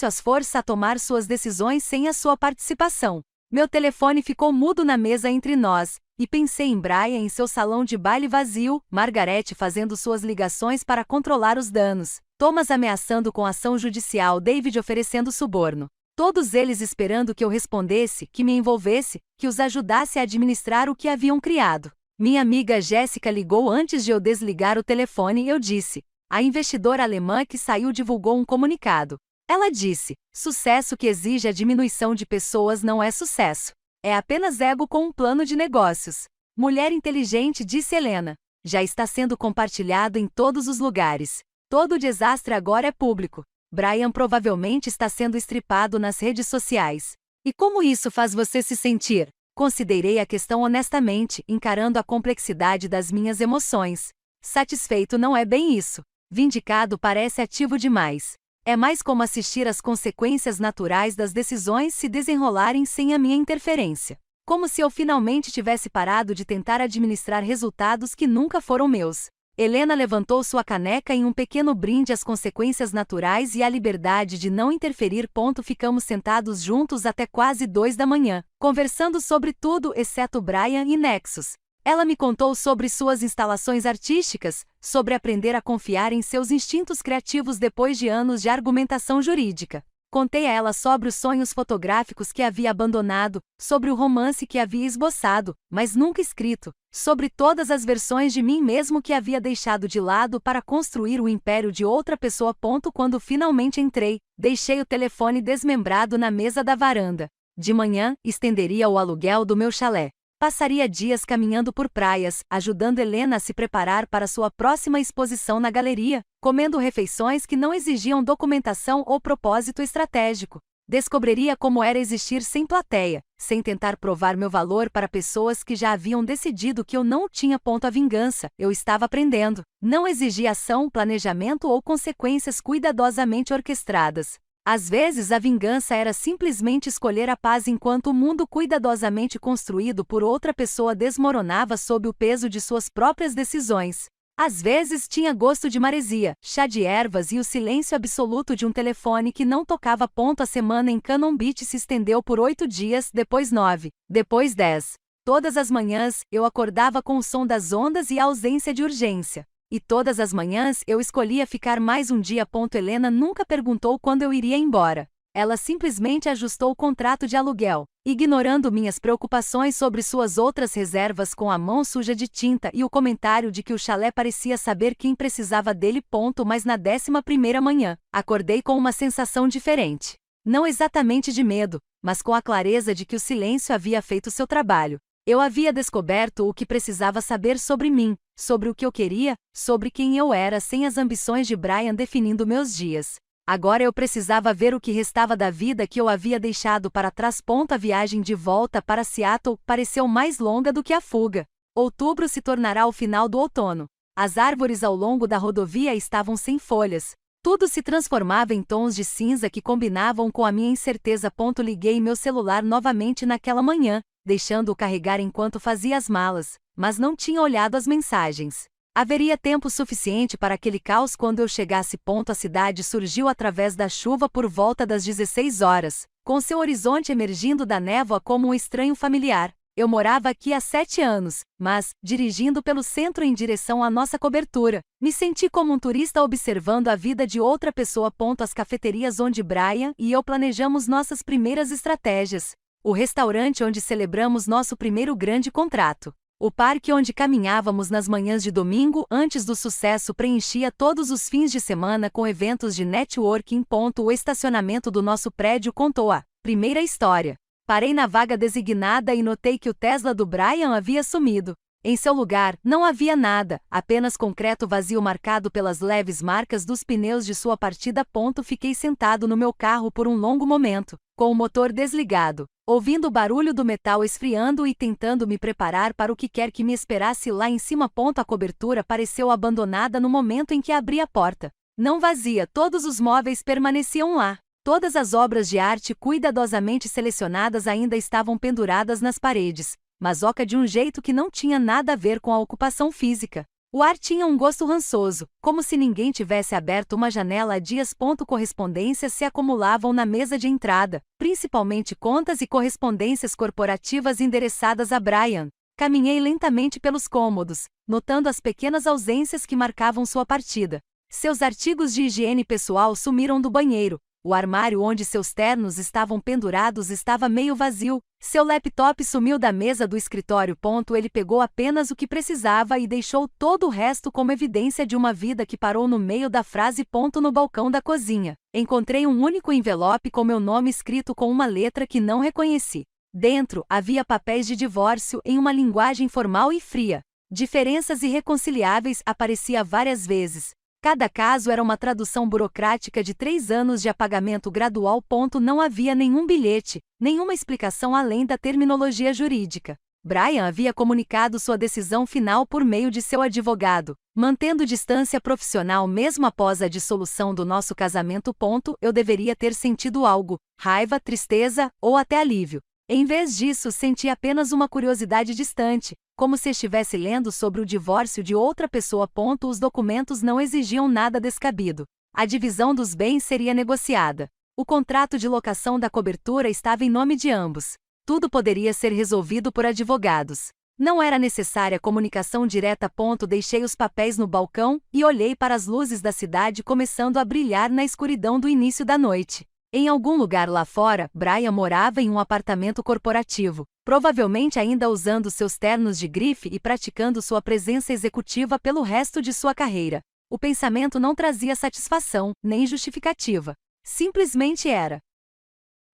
as força a tomar suas decisões sem a sua participação. Meu telefone ficou mudo na mesa entre nós, e pensei em Brian em seu salão de baile vazio, Margaret fazendo suas ligações para controlar os danos, Thomas ameaçando com ação judicial, David oferecendo suborno. Todos eles esperando que eu respondesse, que me envolvesse, que os ajudasse a administrar o que haviam criado. Minha amiga Jéssica ligou antes de eu desligar o telefone e eu disse. A investidora alemã que saiu divulgou um comunicado. Ela disse: sucesso que exige a diminuição de pessoas não é sucesso. É apenas ego com um plano de negócios. Mulher inteligente, disse Helena. Já está sendo compartilhado em todos os lugares. Todo o desastre agora é público. Brian provavelmente está sendo estripado nas redes sociais. E como isso faz você se sentir? Considerei a questão honestamente, encarando a complexidade das minhas emoções. Satisfeito não é bem isso. Vindicado parece ativo demais. É mais como assistir às consequências naturais das decisões se desenrolarem sem a minha interferência. Como se eu finalmente tivesse parado de tentar administrar resultados que nunca foram meus. Helena levantou sua caneca em um pequeno brinde às consequências naturais e à liberdade de não interferir. Ficamos sentados juntos até quase 2 da manhã, conversando sobre tudo exceto Brian e Nexus. Ela me contou sobre suas instalações artísticas, sobre aprender a confiar em seus instintos criativos depois de anos de argumentação jurídica. Contei a ela sobre os sonhos fotográficos que havia abandonado, sobre o romance que havia esboçado, mas nunca escrito, sobre todas as versões de mim mesmo que havia deixado de lado para construir o império de outra pessoa. Quando finalmente entrei, deixei o telefone desmembrado na mesa da varanda. De manhã, estenderia o aluguel do meu chalé. Passaria dias caminhando por praias, ajudando Helena a se preparar para sua próxima exposição na galeria, comendo refeições que não exigiam documentação ou propósito estratégico. Descobriria como era existir sem plateia, sem tentar provar meu valor para pessoas que já haviam decidido que eu não tinha. A vingança, eu estava aprendendo, não exigia ação, planejamento ou consequências cuidadosamente orquestradas. Às vezes a vingança era simplesmente escolher a paz enquanto o mundo cuidadosamente construído por outra pessoa desmoronava sob o peso de suas próprias decisões. Às vezes tinha gosto de maresia, chá de ervas e o silêncio absoluto de um telefone que não tocava. A semana em Cannon Beach se estendeu por 8 dias, depois 9, depois 10. Todas as manhãs, eu acordava com o som das ondas e a ausência de urgência. E todas as manhãs eu escolhia ficar mais um dia. Helena nunca perguntou quando eu iria embora. Ela simplesmente ajustou o contrato de aluguel, ignorando minhas preocupações sobre suas outras reservas com a mão suja de tinta e o comentário de que o chalé parecia saber quem precisava dele. Mas na 11ª manhã, acordei com uma sensação diferente. Não exatamente de medo, mas com a clareza de que o silêncio havia feito seu trabalho. Eu havia descoberto o que precisava saber sobre mim, sobre o que eu queria, sobre quem eu era sem as ambições de Brian definindo meus dias. Agora eu precisava ver o que restava da vida que eu havia deixado para trás. A viagem de volta para Seattle pareceu mais longa do que a fuga. Outubro se tornará o final do outono. As árvores ao longo da rodovia estavam sem folhas. Tudo se transformava em tons de cinza que combinavam com a minha incerteza. Liguei meu celular novamente naquela manhã, deixando-o carregar enquanto fazia as malas, mas não tinha olhado as mensagens. Haveria tempo suficiente para aquele caos quando eu chegasse. A cidade surgiu através da chuva por volta das 16 horas, com seu horizonte emergindo da névoa como um estranho familiar. Eu morava aqui há 7 anos, mas, dirigindo pelo centro em direção à nossa cobertura, me senti como um turista observando a vida de outra pessoa. As cafeterias onde Brian e eu planejamos nossas primeiras estratégias. O restaurante onde celebramos nosso primeiro grande contrato. O parque onde caminhávamos nas manhãs de domingo antes do sucesso preenchia todos os fins de semana com eventos de networking. O estacionamento do nosso prédio contou a primeira história. Parei na vaga designada e notei que o Tesla do Brian havia sumido. Em seu lugar, não havia nada, apenas concreto vazio marcado pelas leves marcas dos pneus de sua partida. Fiquei sentado no meu carro por um longo momento, com o motor desligado, ouvindo o barulho do metal esfriando e tentando me preparar para o que quer que me esperasse lá em cima. A cobertura pareceu abandonada no momento em que abri a porta. Não vazia, todos os móveis permaneciam lá. Todas as obras de arte cuidadosamente selecionadas ainda estavam penduradas nas paredes, mas oca de um jeito que não tinha nada a ver com a ocupação física. O ar tinha um gosto rançoso, como se ninguém tivesse aberto uma janela há dias. Correspondências se acumulavam na mesa de entrada, principalmente contas e correspondências corporativas endereçadas a Brian. Caminhei lentamente pelos cômodos, notando as pequenas ausências que marcavam sua partida. Seus artigos de higiene pessoal sumiram do banheiro. O armário onde seus ternos estavam pendurados estava meio vazio. Seu laptop sumiu da mesa do escritório. Ele pegou apenas o que precisava e deixou todo o resto como evidência de uma vida que parou no meio da frase. No balcão da cozinha, encontrei um único envelope com meu nome escrito com uma letra que não reconheci. Dentro, havia papéis de divórcio em uma linguagem formal e fria. Diferenças irreconciliáveis aparecia várias vezes. Cada caso era uma tradução burocrática de 3 anos de apagamento gradual. Não havia nenhum bilhete, nenhuma explicação além da terminologia jurídica. Brian havia comunicado sua decisão final por meio de seu advogado, mantendo distância profissional mesmo após a dissolução do nosso casamento. Eu deveria ter sentido algo, raiva, tristeza, ou até alívio. Em vez disso, senti apenas uma curiosidade distante, como se estivesse lendo sobre o divórcio de outra pessoa. Os documentos não exigiam nada descabido. A divisão dos bens seria negociada. O contrato de locação da cobertura estava em nome de ambos. Tudo poderia ser resolvido por advogados. Não era necessária comunicação direta. Deixei os papéis no balcão e olhei para as luzes da cidade começando a brilhar na escuridão do início da noite. Em algum lugar lá fora, Brian morava em um apartamento corporativo, provavelmente ainda usando seus ternos de grife e praticando sua presença executiva pelo resto de sua carreira. O pensamento não trazia satisfação, nem justificativa. Simplesmente era.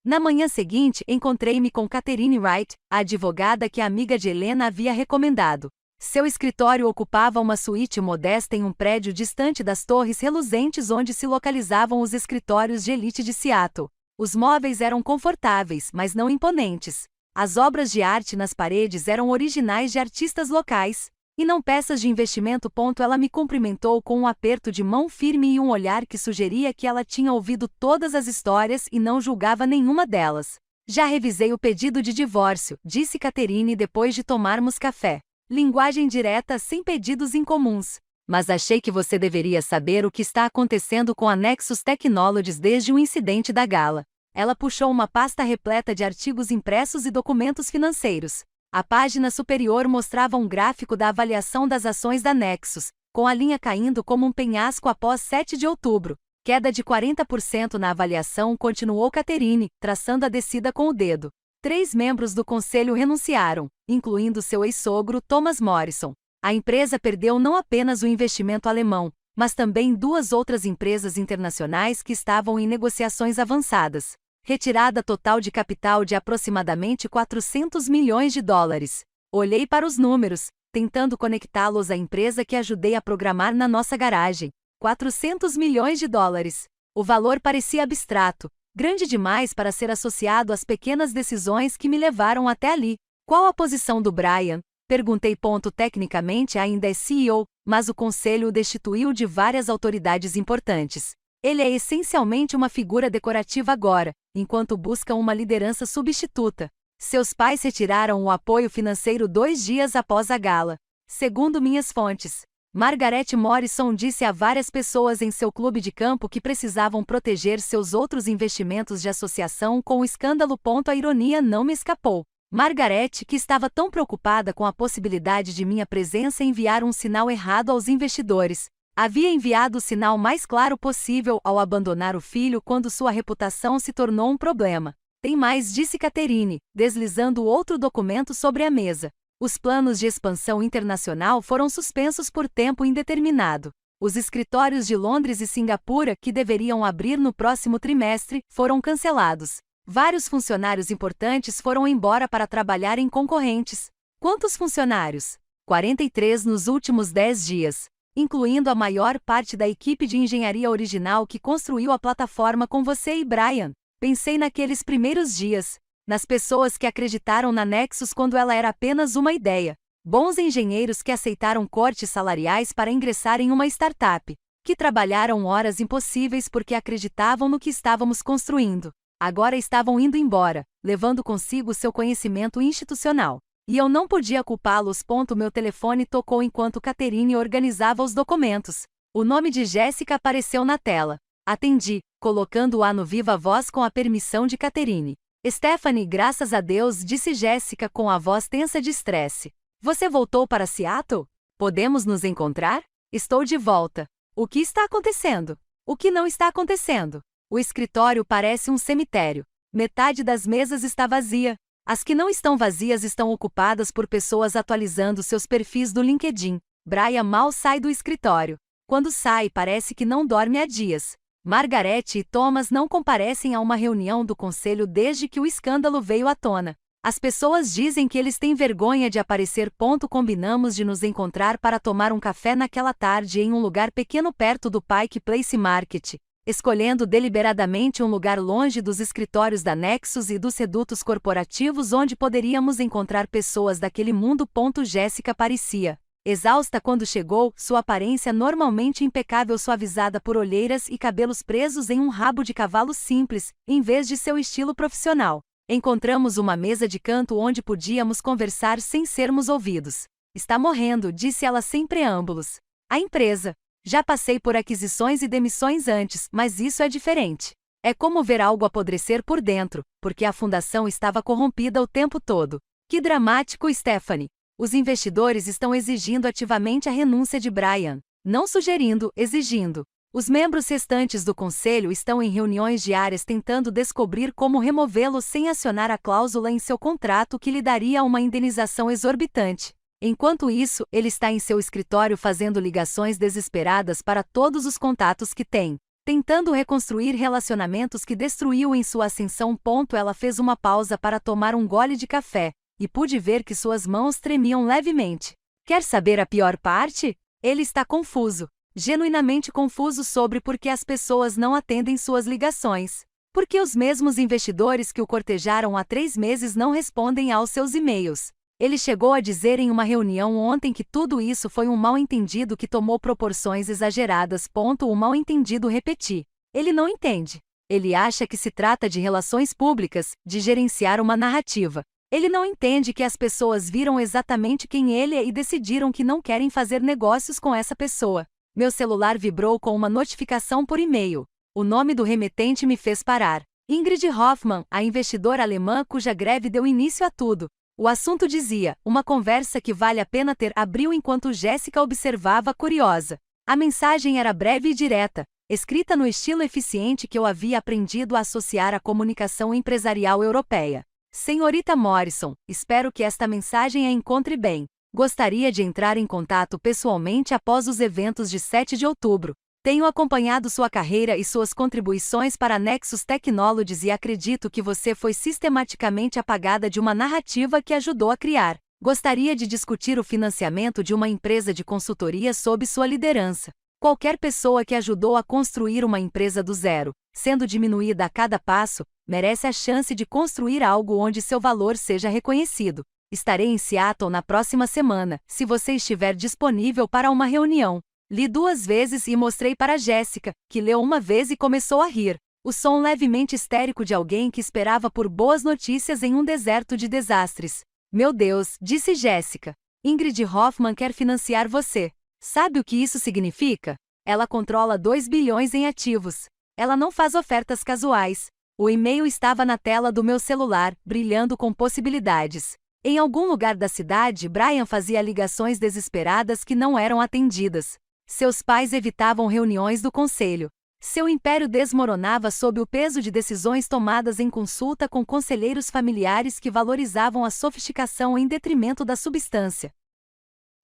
Na manhã seguinte, encontrei-me com Catherine Wright, a advogada que a amiga de Helena havia recomendado. Seu escritório ocupava uma suíte modesta em um prédio distante das torres reluzentes onde se localizavam os escritórios de elite de Seattle. Os móveis eram confortáveis, mas não imponentes. As obras de arte nas paredes eram originais de artistas locais, e não peças de investimento. Ela me cumprimentou com um aperto de mão firme e um olhar que sugeria que ela tinha ouvido todas as histórias e não julgava nenhuma delas. Já revisei o pedido de divórcio, disse Catherine depois de tomarmos café. Linguagem direta sem pedidos incomuns. Mas achei que você deveria saber o que está acontecendo com a Nexus Technologies desde o incidente da gala. Ela puxou uma pasta repleta de artigos impressos e documentos financeiros. A página superior mostrava um gráfico da avaliação das ações da Nexus, com a linha caindo como um penhasco após 7 de outubro. Queda de 40% na avaliação, continuou Catherine, traçando a descida com o dedo. 3 membros do conselho renunciaram, incluindo seu ex-sogro, Thomas Morrison. A empresa perdeu não apenas o investimento alemão, mas também 2 outras empresas internacionais que estavam em negociações avançadas. Retirada total de capital de aproximadamente 400 milhões de dólares. Olhei para os números, tentando conectá-los à empresa que ajudei a programar na nossa garagem. 400 milhões de dólares. O valor parecia abstrato, grande demais para ser associado às pequenas decisões que me levaram até ali. Qual a posição do Brian? Perguntei. Tecnicamente ainda é CEO, mas o conselho o destituiu de várias autoridades importantes. Ele é essencialmente uma figura decorativa agora, enquanto busca uma liderança substituta. Seus pais retiraram o apoio financeiro 2 dias após a gala. Segundo minhas fontes, Margaret Morrison disse a várias pessoas em seu clube de campo que precisavam proteger seus outros investimentos de associação com o escândalo. A ironia não me escapou. Margaret, que estava tão preocupada com a possibilidade de minha presença enviar um sinal errado aos investidores, havia enviado o sinal mais claro possível ao abandonar o filho quando sua reputação se tornou um problema. Tem mais, disse Catherine, deslizando outro documento sobre a mesa. Os planos de expansão internacional foram suspensos por tempo indeterminado. Os escritórios de Londres e Singapura, que deveriam abrir no próximo trimestre, foram cancelados. Vários funcionários importantes foram embora para trabalhar em concorrentes. Quantos funcionários? 43 nos últimos 10 dias, incluindo a maior parte da equipe de engenharia original que construiu a plataforma com você e Brian. Pensei naqueles primeiros dias, nas pessoas que acreditaram na Nexus quando ela era apenas uma ideia. Bons engenheiros que aceitaram cortes salariais para ingressar em uma startup, que trabalharam horas impossíveis porque acreditavam no que estávamos construindo. Agora estavam indo embora, levando consigo seu conhecimento institucional. E eu não podia culpá-los. Meu telefone tocou enquanto Catherine organizava os documentos. O nome de Jéssica apareceu na tela. Atendi, colocando-a no viva voz com a permissão de Catherine. Stephanie, graças a Deus, disse Jéssica com a voz tensa de estresse. Você voltou para Seattle? Podemos nos encontrar? Estou de volta. O que está acontecendo? O que não está acontecendo? O escritório parece um cemitério. Metade das mesas está vazia. As que não estão vazias estão ocupadas por pessoas atualizando seus perfis do LinkedIn. Brian mal sai do escritório. Quando sai, parece que não dorme há dias. Margaret e Thomas não comparecem a uma reunião do conselho desde que o escândalo veio à tona. As pessoas dizem que eles têm vergonha de aparecer. Combinamos de nos encontrar para tomar um café naquela tarde em um lugar pequeno perto do Pike Place Market, escolhendo deliberadamente um lugar longe dos escritórios da Nexus e dos redutos corporativos onde poderíamos encontrar pessoas daquele mundo. Jéssica parecia exausta quando chegou, sua aparência normalmente impecável suavizada por olheiras e cabelos presos em um rabo de cavalo simples, em vez de seu estilo profissional. Encontramos uma mesa de canto onde podíamos conversar sem sermos ouvidos. Está morrendo, disse ela sem preâmbulos. A empresa. Já passei por aquisições e demissões antes, mas isso é diferente. É como ver algo apodrecer por dentro, porque a fundação estava corrompida o tempo todo. Que dramático, Stephanie. Os investidores estão exigindo ativamente a renúncia de Brian. Não sugerindo, exigindo. Os membros restantes do conselho estão em reuniões diárias tentando descobrir como removê-lo sem acionar a cláusula em seu contrato que lhe daria uma indenização exorbitante. Enquanto isso, ele está em seu escritório fazendo ligações desesperadas para todos os contatos que tem, tentando reconstruir relacionamentos que destruiu em sua ascensão. Ela fez uma pausa para tomar um gole de café, e pude ver que suas mãos tremiam levemente. Quer saber a pior parte? Ele está confuso, genuinamente confuso sobre por que as pessoas não atendem suas ligações. Por que os mesmos investidores que o cortejaram há 3 meses não respondem aos seus e-mails? Ele chegou a dizer em uma reunião ontem que tudo isso foi um mal-entendido que tomou proporções exageradas. O mal-entendido repeti. Ele não entende. Ele acha que se trata de relações públicas, de gerenciar uma narrativa. Ele não entende que as pessoas viram exatamente quem ele é e decidiram que não querem fazer negócios com essa pessoa. Meu celular vibrou com uma notificação por e-mail. O nome do remetente me fez parar. Ingrid Hoffmann, a investidora alemã cuja greve deu início a tudo. O assunto dizia, uma conversa que vale a pena ter, abriu enquanto Jéssica observava curiosa. A mensagem era breve e direta, escrita no estilo eficiente que eu havia aprendido a associar à comunicação empresarial europeia. Senhorita Morrison, espero que esta mensagem a encontre bem. Gostaria de entrar em contato pessoalmente após os eventos de 7 de outubro. Tenho acompanhado sua carreira e suas contribuições para a Nexus Technologies e acredito que você foi sistematicamente apagada de uma narrativa que ajudou a criar. Gostaria de discutir o financiamento de uma empresa de consultoria sob sua liderança. Qualquer pessoa que ajudou a construir uma empresa do zero, sendo diminuída a cada passo, merece a chance de construir algo onde seu valor seja reconhecido. Estarei em Seattle na próxima semana, se você estiver disponível para uma reunião. Li 2 vezes e mostrei para Jéssica, que leu uma vez e começou a rir. O som levemente histérico de alguém que esperava por boas notícias em um deserto de desastres. Meu Deus, disse Jéssica. Ingrid Hoffmann quer financiar você. Sabe o que isso significa? Ela controla 2 bilhões em ativos. Ela não faz ofertas casuais. O e-mail estava na tela do meu celular, brilhando com possibilidades. Em algum lugar da cidade, Brian fazia ligações desesperadas que não eram atendidas. Seus pais evitavam reuniões do conselho. Seu império desmoronava sob o peso de decisões tomadas em consulta com conselheiros familiares que valorizavam a sofisticação em detrimento da substância.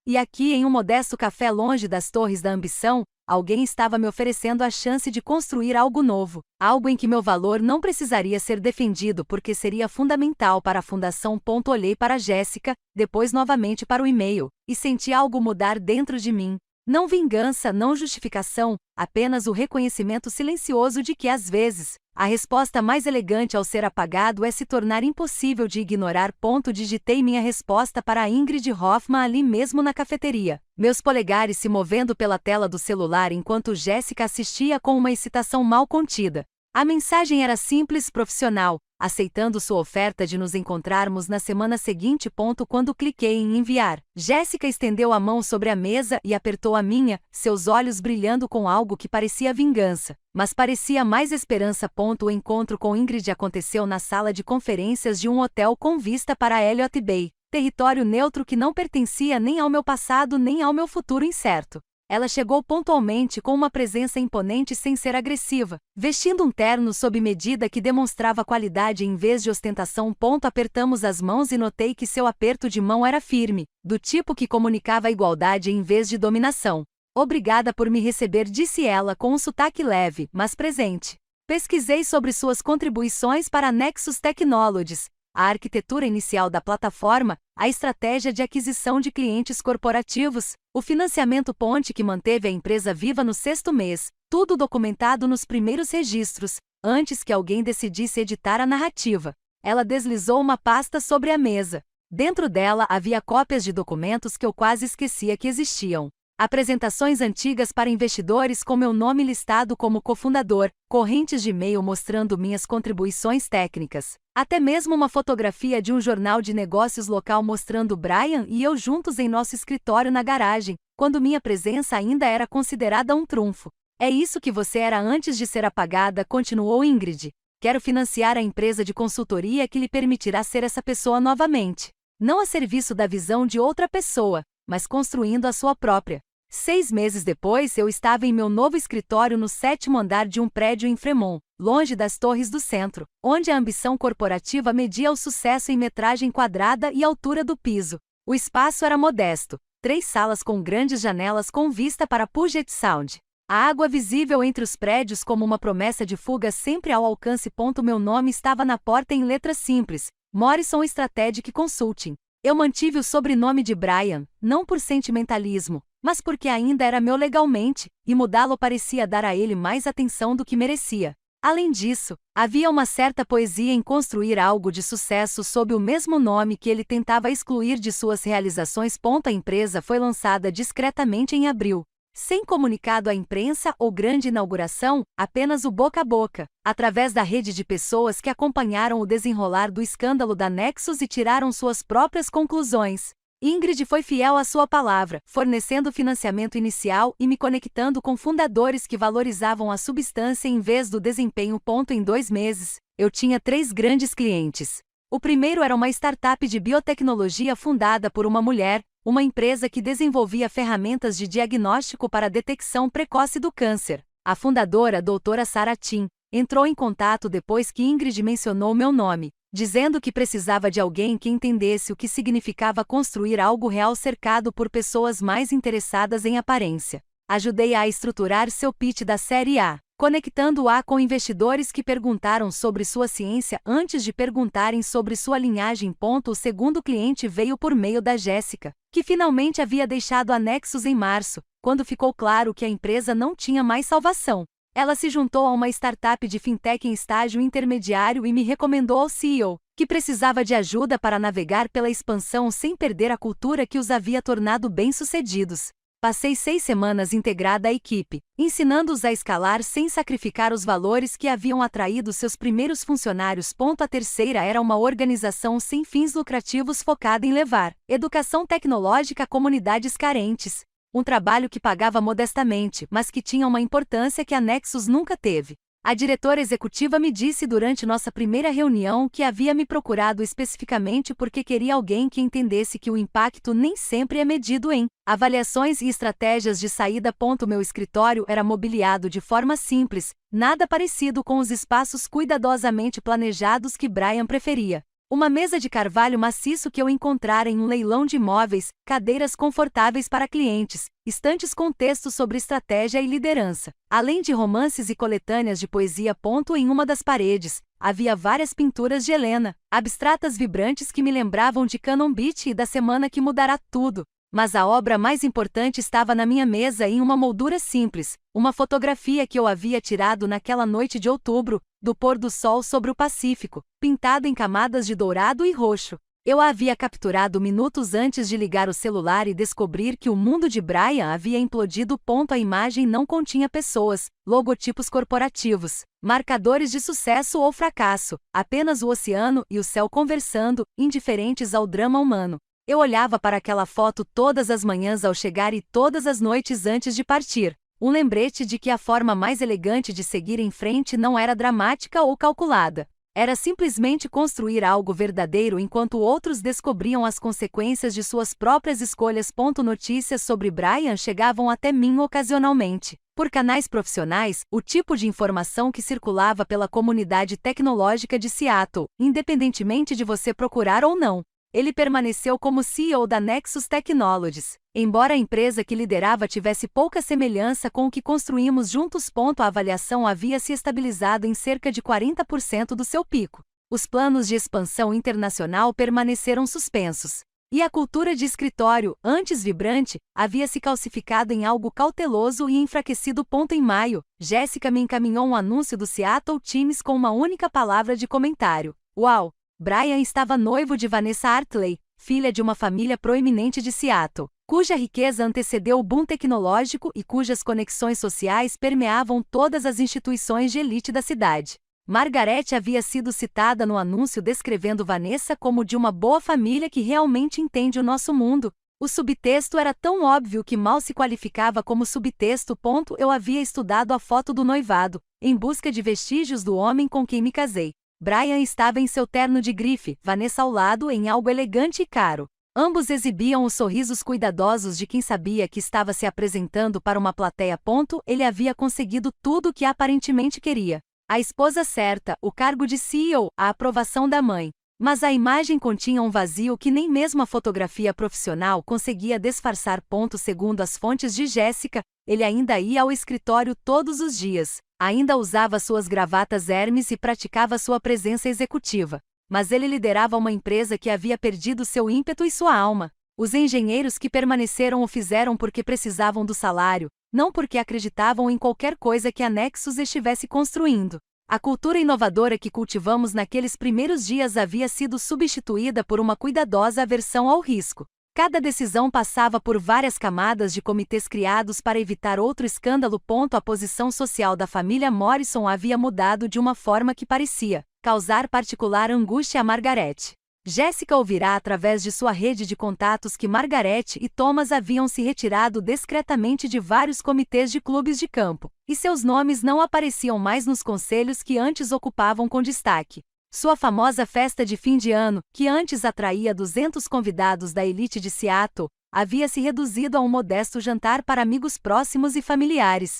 E aqui, em um modesto café longe das torres da ambição, alguém estava me oferecendo a chance de construir algo novo, algo em que meu valor não precisaria ser defendido porque seria fundamental para a fundação. Olhei para Jéssica, depois novamente para o e-mail, e senti algo mudar dentro de mim. Não vingança, não justificação, apenas o reconhecimento silencioso de que, às vezes, a resposta mais elegante ao ser apagado é se tornar impossível de ignorar. Digitei minha resposta para a Ingrid Hoffmann ali mesmo na cafeteria, meus polegares se movendo pela tela do celular enquanto Jéssica assistia com uma excitação mal contida. A mensagem era simples, profissional, aceitando sua oferta de nos encontrarmos na semana seguinte. Quando cliquei em enviar, Jéssica estendeu a mão sobre a mesa e apertou a minha, seus olhos brilhando com algo que parecia vingança, mas parecia mais esperança. O encontro com Ingrid aconteceu na sala de conferências de um hotel com vista para Elliott Bay, território neutro que não pertencia nem ao meu passado nem ao meu futuro incerto. Ela chegou pontualmente com uma presença imponente sem ser agressiva, vestindo um terno sob medida que demonstrava qualidade em vez de ostentação. Apertamos as mãos e notei que seu aperto de mão era firme, do tipo que comunicava igualdade em vez de dominação. Obrigada por me receber, disse ela com um sotaque leve, mas presente. Pesquisei sobre suas contribuições para a Nexus Technologies, a arquitetura inicial da plataforma, a estratégia de aquisição de clientes corporativos, o financiamento ponte que manteve a empresa viva no 6º mês, tudo documentado nos primeiros registros, antes que alguém decidisse editar a narrativa. Ela deslizou uma pasta sobre a mesa. Dentro dela havia cópias de documentos que eu quase esquecia que existiam. Apresentações antigas para investidores com meu nome listado como cofundador, correntes de e-mail mostrando minhas contribuições técnicas, até mesmo uma fotografia de um jornal de negócios local mostrando Brian e eu juntos em nosso escritório na garagem, quando minha presença ainda era considerada um trunfo. É isso que você era antes de ser apagada, continuou Ingrid. Quero financiar a empresa de consultoria que lhe permitirá ser essa pessoa novamente. Não a serviço da visão de outra pessoa, mas construindo a sua própria. 6 meses depois, eu estava em meu novo escritório no 7º andar de um prédio em Fremont, longe das torres do centro, onde a ambição corporativa media o sucesso em metragem quadrada e altura do piso. O espaço era modesto, 3 salas com grandes janelas com vista para Puget Sound. A água visível entre os prédios como uma promessa de fuga sempre ao alcance. Meu nome estava na porta em letras simples, Morrison Strategic Consulting. Eu mantive o sobrenome de Brian, não por sentimentalismo, mas porque ainda era meu legalmente, e mudá-lo parecia dar a ele mais atenção do que merecia. Além disso, havia uma certa poesia em construir algo de sucesso sob o mesmo nome que ele tentava excluir de suas realizações. A empresa foi lançada discretamente em abril. Sem comunicado à imprensa ou grande inauguração, apenas o boca a boca, através da rede de pessoas que acompanharam o desenrolar do escândalo da Nexus e tiraram suas próprias conclusões. Ingrid foi fiel à sua palavra, fornecendo financiamento inicial e me conectando com fundadores que valorizavam a substância em vez do desempenho. Em 2 meses, eu tinha 3 grandes clientes. O primeiro era uma startup de biotecnologia fundada por uma mulher, uma empresa que desenvolvia ferramentas de diagnóstico para a detecção precoce do câncer. A fundadora, a doutora Sarah Tin, entrou em contato depois que Ingrid mencionou meu nome, dizendo que precisava de alguém que entendesse o que significava construir algo real cercado por pessoas mais interessadas em aparência. Ajudei-a a estruturar seu pitch da série A, conectando-a com investidores que perguntaram sobre sua ciência antes de perguntarem sobre sua linhagem. O segundo cliente veio por meio da Jéssica, que finalmente havia deixado a Nexus em março, quando ficou claro que a empresa não tinha mais salvação. Ela se juntou a uma startup de fintech em estágio intermediário e me recomendou ao CEO, que precisava de ajuda para navegar pela expansão sem perder a cultura que os havia tornado bem-sucedidos. Passei 6 semanas integrada à equipe, ensinando-os a escalar sem sacrificar os valores que haviam atraído seus primeiros funcionários. A terceira era uma organização sem fins lucrativos focada em levar educação tecnológica a comunidades carentes. Um trabalho que pagava modestamente, mas que tinha uma importância que a Nexus nunca teve. A diretora executiva me disse durante nossa primeira reunião que havia me procurado especificamente porque queria alguém que entendesse que o impacto nem sempre é medido em avaliações e estratégias de saída. Meu escritório era mobiliado de forma simples, nada parecido com os espaços cuidadosamente planejados que Brian preferia. Uma mesa de carvalho maciço que eu encontrara em um leilão de imóveis, cadeiras confortáveis para clientes, estantes com textos sobre estratégia e liderança, além de romances e coletâneas de poesia. Em uma das paredes, havia várias pinturas de Helena, abstratas vibrantes que me lembravam de Cannon Beach e da Semana que Mudará Tudo. Mas a obra mais importante estava na minha mesa em uma moldura simples, uma fotografia que eu havia tirado naquela noite de outubro, do pôr do sol sobre o Pacífico, pintada em camadas de dourado e roxo. Eu a havia capturado minutos antes de ligar o celular e descobrir que o mundo de Brian havia implodido. A imagem não continha pessoas, logotipos corporativos, marcadores de sucesso ou fracasso, apenas o oceano e o céu conversando, indiferentes ao drama humano. Eu olhava para aquela foto todas as manhãs ao chegar e todas as noites antes de partir. Um lembrete de que a forma mais elegante de seguir em frente não era dramática ou calculada. Era simplesmente construir algo verdadeiro enquanto outros descobriam as consequências de suas próprias escolhas. Notícias sobre Brian chegavam até mim ocasionalmente, por canais profissionais, o tipo de informação que circulava pela comunidade tecnológica de Seattle, independentemente de você procurar ou não. Ele permaneceu como CEO da Nexus Technologies, embora a empresa que liderava tivesse pouca semelhança com o que construímos juntos. A avaliação havia se estabilizado em cerca de 40% do seu pico. Os planos de expansão internacional permaneceram suspensos. E a cultura de escritório, antes vibrante, havia se calcificado em algo cauteloso e enfraquecido. Em maio, Jéssica me encaminhou um anúncio do Seattle Times com uma única palavra de comentário: "Uau! Brian estava noivo de Vanessa Hartley, filha de uma família proeminente de Seattle, cuja riqueza antecedeu o boom tecnológico e cujas conexões sociais permeavam todas as instituições de elite da cidade." Margaret havia sido citada no anúncio descrevendo Vanessa como de uma boa família que realmente entende o nosso mundo. O subtexto era tão óbvio que mal se qualificava como subtexto. Eu havia estudado a foto do noivado, em busca de vestígios do homem com quem me casei. Brian estava em seu terno de grife, Vanessa ao lado em algo elegante e caro. Ambos exibiam os sorrisos cuidadosos de quem sabia que estava se apresentando para uma plateia. Ele havia conseguido tudo o que aparentemente queria. A esposa certa, o cargo de CEO, a aprovação da mãe. Mas a imagem continha um vazio que nem mesmo a fotografia profissional conseguia disfarçar. Segundo as fontes de Jéssica, ele ainda ia ao escritório todos os dias, ainda usava suas gravatas Hermes e praticava sua presença executiva. Mas ele liderava uma empresa que havia perdido seu ímpeto e sua alma. Os engenheiros que permaneceram o fizeram porque precisavam do salário, não porque acreditavam em qualquer coisa que a Nexus estivesse construindo. A cultura inovadora que cultivamos naqueles primeiros dias havia sido substituída por uma cuidadosa aversão ao risco. Cada decisão passava por várias camadas de comitês criados para evitar outro escândalo. A posição social da família Morrison havia mudado de uma forma que parecia causar particular angústia a Margaret. Jessica ouvirá através de sua rede de contatos que Margaret e Thomas haviam se retirado discretamente de vários comitês de clubes de campo, e seus nomes não apareciam mais nos conselhos que antes ocupavam com destaque. Sua famosa festa de fim de ano, que antes atraía 200 convidados da elite de Seattle, havia se reduzido a um modesto jantar para amigos próximos e familiares.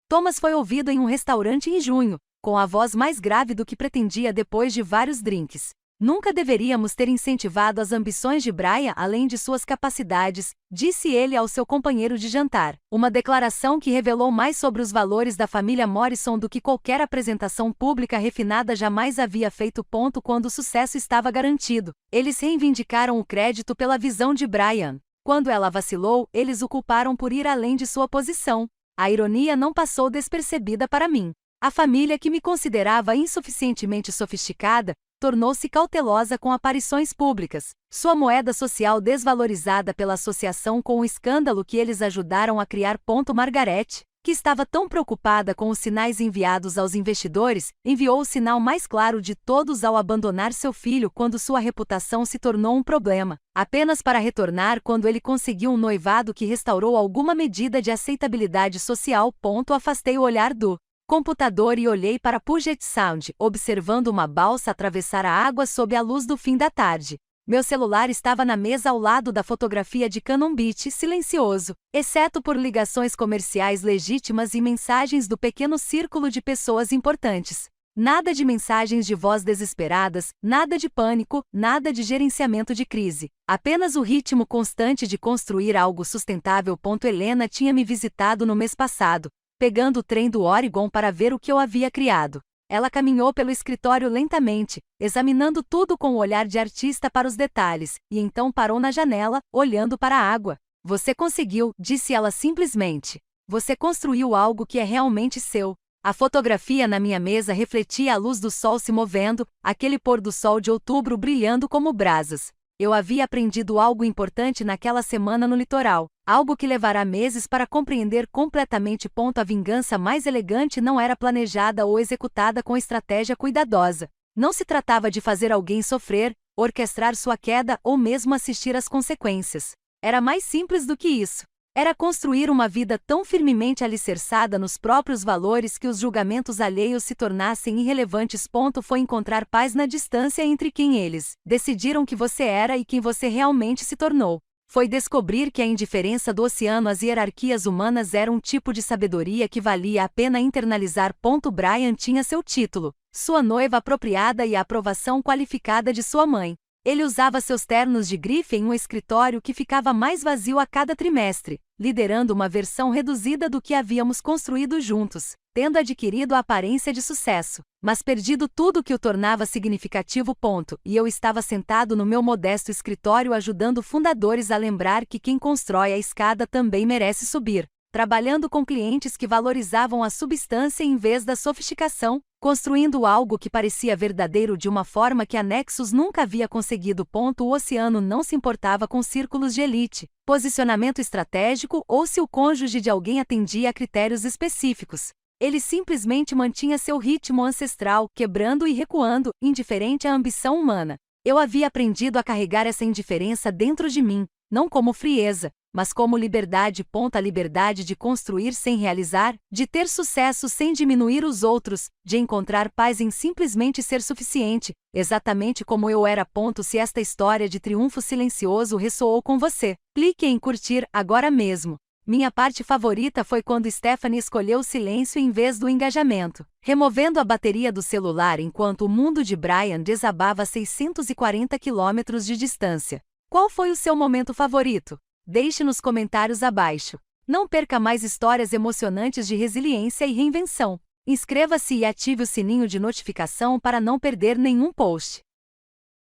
Thomas foi ouvido em um restaurante em junho, com a voz mais grave do que pretendia depois de vários drinks. Nunca deveríamos ter incentivado as ambições de Brian além de suas capacidades, disse ele ao seu companheiro de jantar. Uma declaração que revelou mais sobre os valores da família Morrison do que qualquer apresentação pública refinada jamais havia feito. Quando o sucesso estava garantido, eles reivindicaram o crédito pela visão de Brian. Quando ela vacilou, eles o culparam por ir além de sua posição. A ironia não passou despercebida para mim. A família que me considerava insuficientemente sofisticada tornou-se cautelosa com aparições públicas. Sua moeda social desvalorizada pela associação com o escândalo que eles ajudaram a criar. Margaret, que estava tão preocupada com os sinais enviados aos investidores, enviou o sinal mais claro de todos ao abandonar seu filho quando sua reputação se tornou um problema, apenas para retornar quando ele conseguiu um noivado que restaurou alguma medida de aceitabilidade social. Afastei o olhar do computador e olhei para Puget Sound, observando uma balsa atravessar a água sob a luz do fim da tarde. Meu celular estava na mesa ao lado da fotografia de Cannon Beach, silencioso, exceto por ligações comerciais legítimas e mensagens do pequeno círculo de pessoas importantes. Nada de mensagens de voz desesperadas, nada de pânico, nada de gerenciamento de crise. Apenas o ritmo constante de construir algo sustentável. Helena tinha me visitado no mês passado, pegando o trem do Oregon para ver o que eu havia criado. Ela caminhou pelo escritório lentamente, examinando tudo com o olhar de artista para os detalhes, e então parou na janela, olhando para a água. Você conseguiu, disse ela simplesmente. Você construiu algo que é realmente seu. A fotografia na minha mesa refletia a luz do sol se movendo, aquele pôr do sol de outubro brilhando como brasas. Eu havia aprendido algo importante naquela semana no litoral, algo que levará meses para compreender completamente. A vingança mais elegante não era planejada ou executada com estratégia cuidadosa. Não se tratava de fazer alguém sofrer, orquestrar sua queda ou mesmo assistir às consequências. Era mais simples do que isso. Era construir uma vida tão firmemente alicerçada nos próprios valores que os julgamentos alheios se tornassem irrelevantes. Foi encontrar paz na distância entre quem eles decidiram que você era e quem você realmente se tornou. Foi descobrir que a indiferença do oceano às hierarquias humanas era um tipo de sabedoria que valia a pena internalizar. Brian tinha seu título, sua noiva apropriada e a aprovação qualificada de sua mãe. Ele usava seus ternos de grife em um escritório que ficava mais vazio a cada trimestre, liderando uma versão reduzida do que havíamos construído juntos, tendo adquirido a aparência de sucesso, mas perdido tudo o que o tornava significativo. E eu estava sentado no meu modesto escritório ajudando fundadores a lembrar que quem constrói a escada também merece subir, trabalhando com clientes que valorizavam a substância em vez da sofisticação, construindo algo que parecia verdadeiro de uma forma que a Nexus nunca havia conseguido. O oceano não se importava com círculos de elite, posicionamento estratégico ou se o cônjuge de alguém atendia a critérios específicos. Ele simplesmente mantinha seu ritmo ancestral, quebrando e recuando, indiferente à ambição humana. Eu havia aprendido a carregar essa indiferença dentro de mim, não como frieza, mas como liberdade. A liberdade de construir sem realizar, de ter sucesso sem diminuir os outros, de encontrar paz em simplesmente ser suficiente, exatamente como eu era. Se esta história de triunfo silencioso ressoou com você, clique em curtir agora mesmo. Minha parte favorita foi quando Stephanie escolheu o silêncio em vez do engajamento, removendo a bateria do celular enquanto o mundo de Brian desabava a 640 quilômetros de distância. Qual foi o seu momento favorito? Deixe nos comentários abaixo. Não perca mais histórias emocionantes de resiliência e reinvenção. Inscreva-se e ative o sininho de notificação para não perder nenhum post.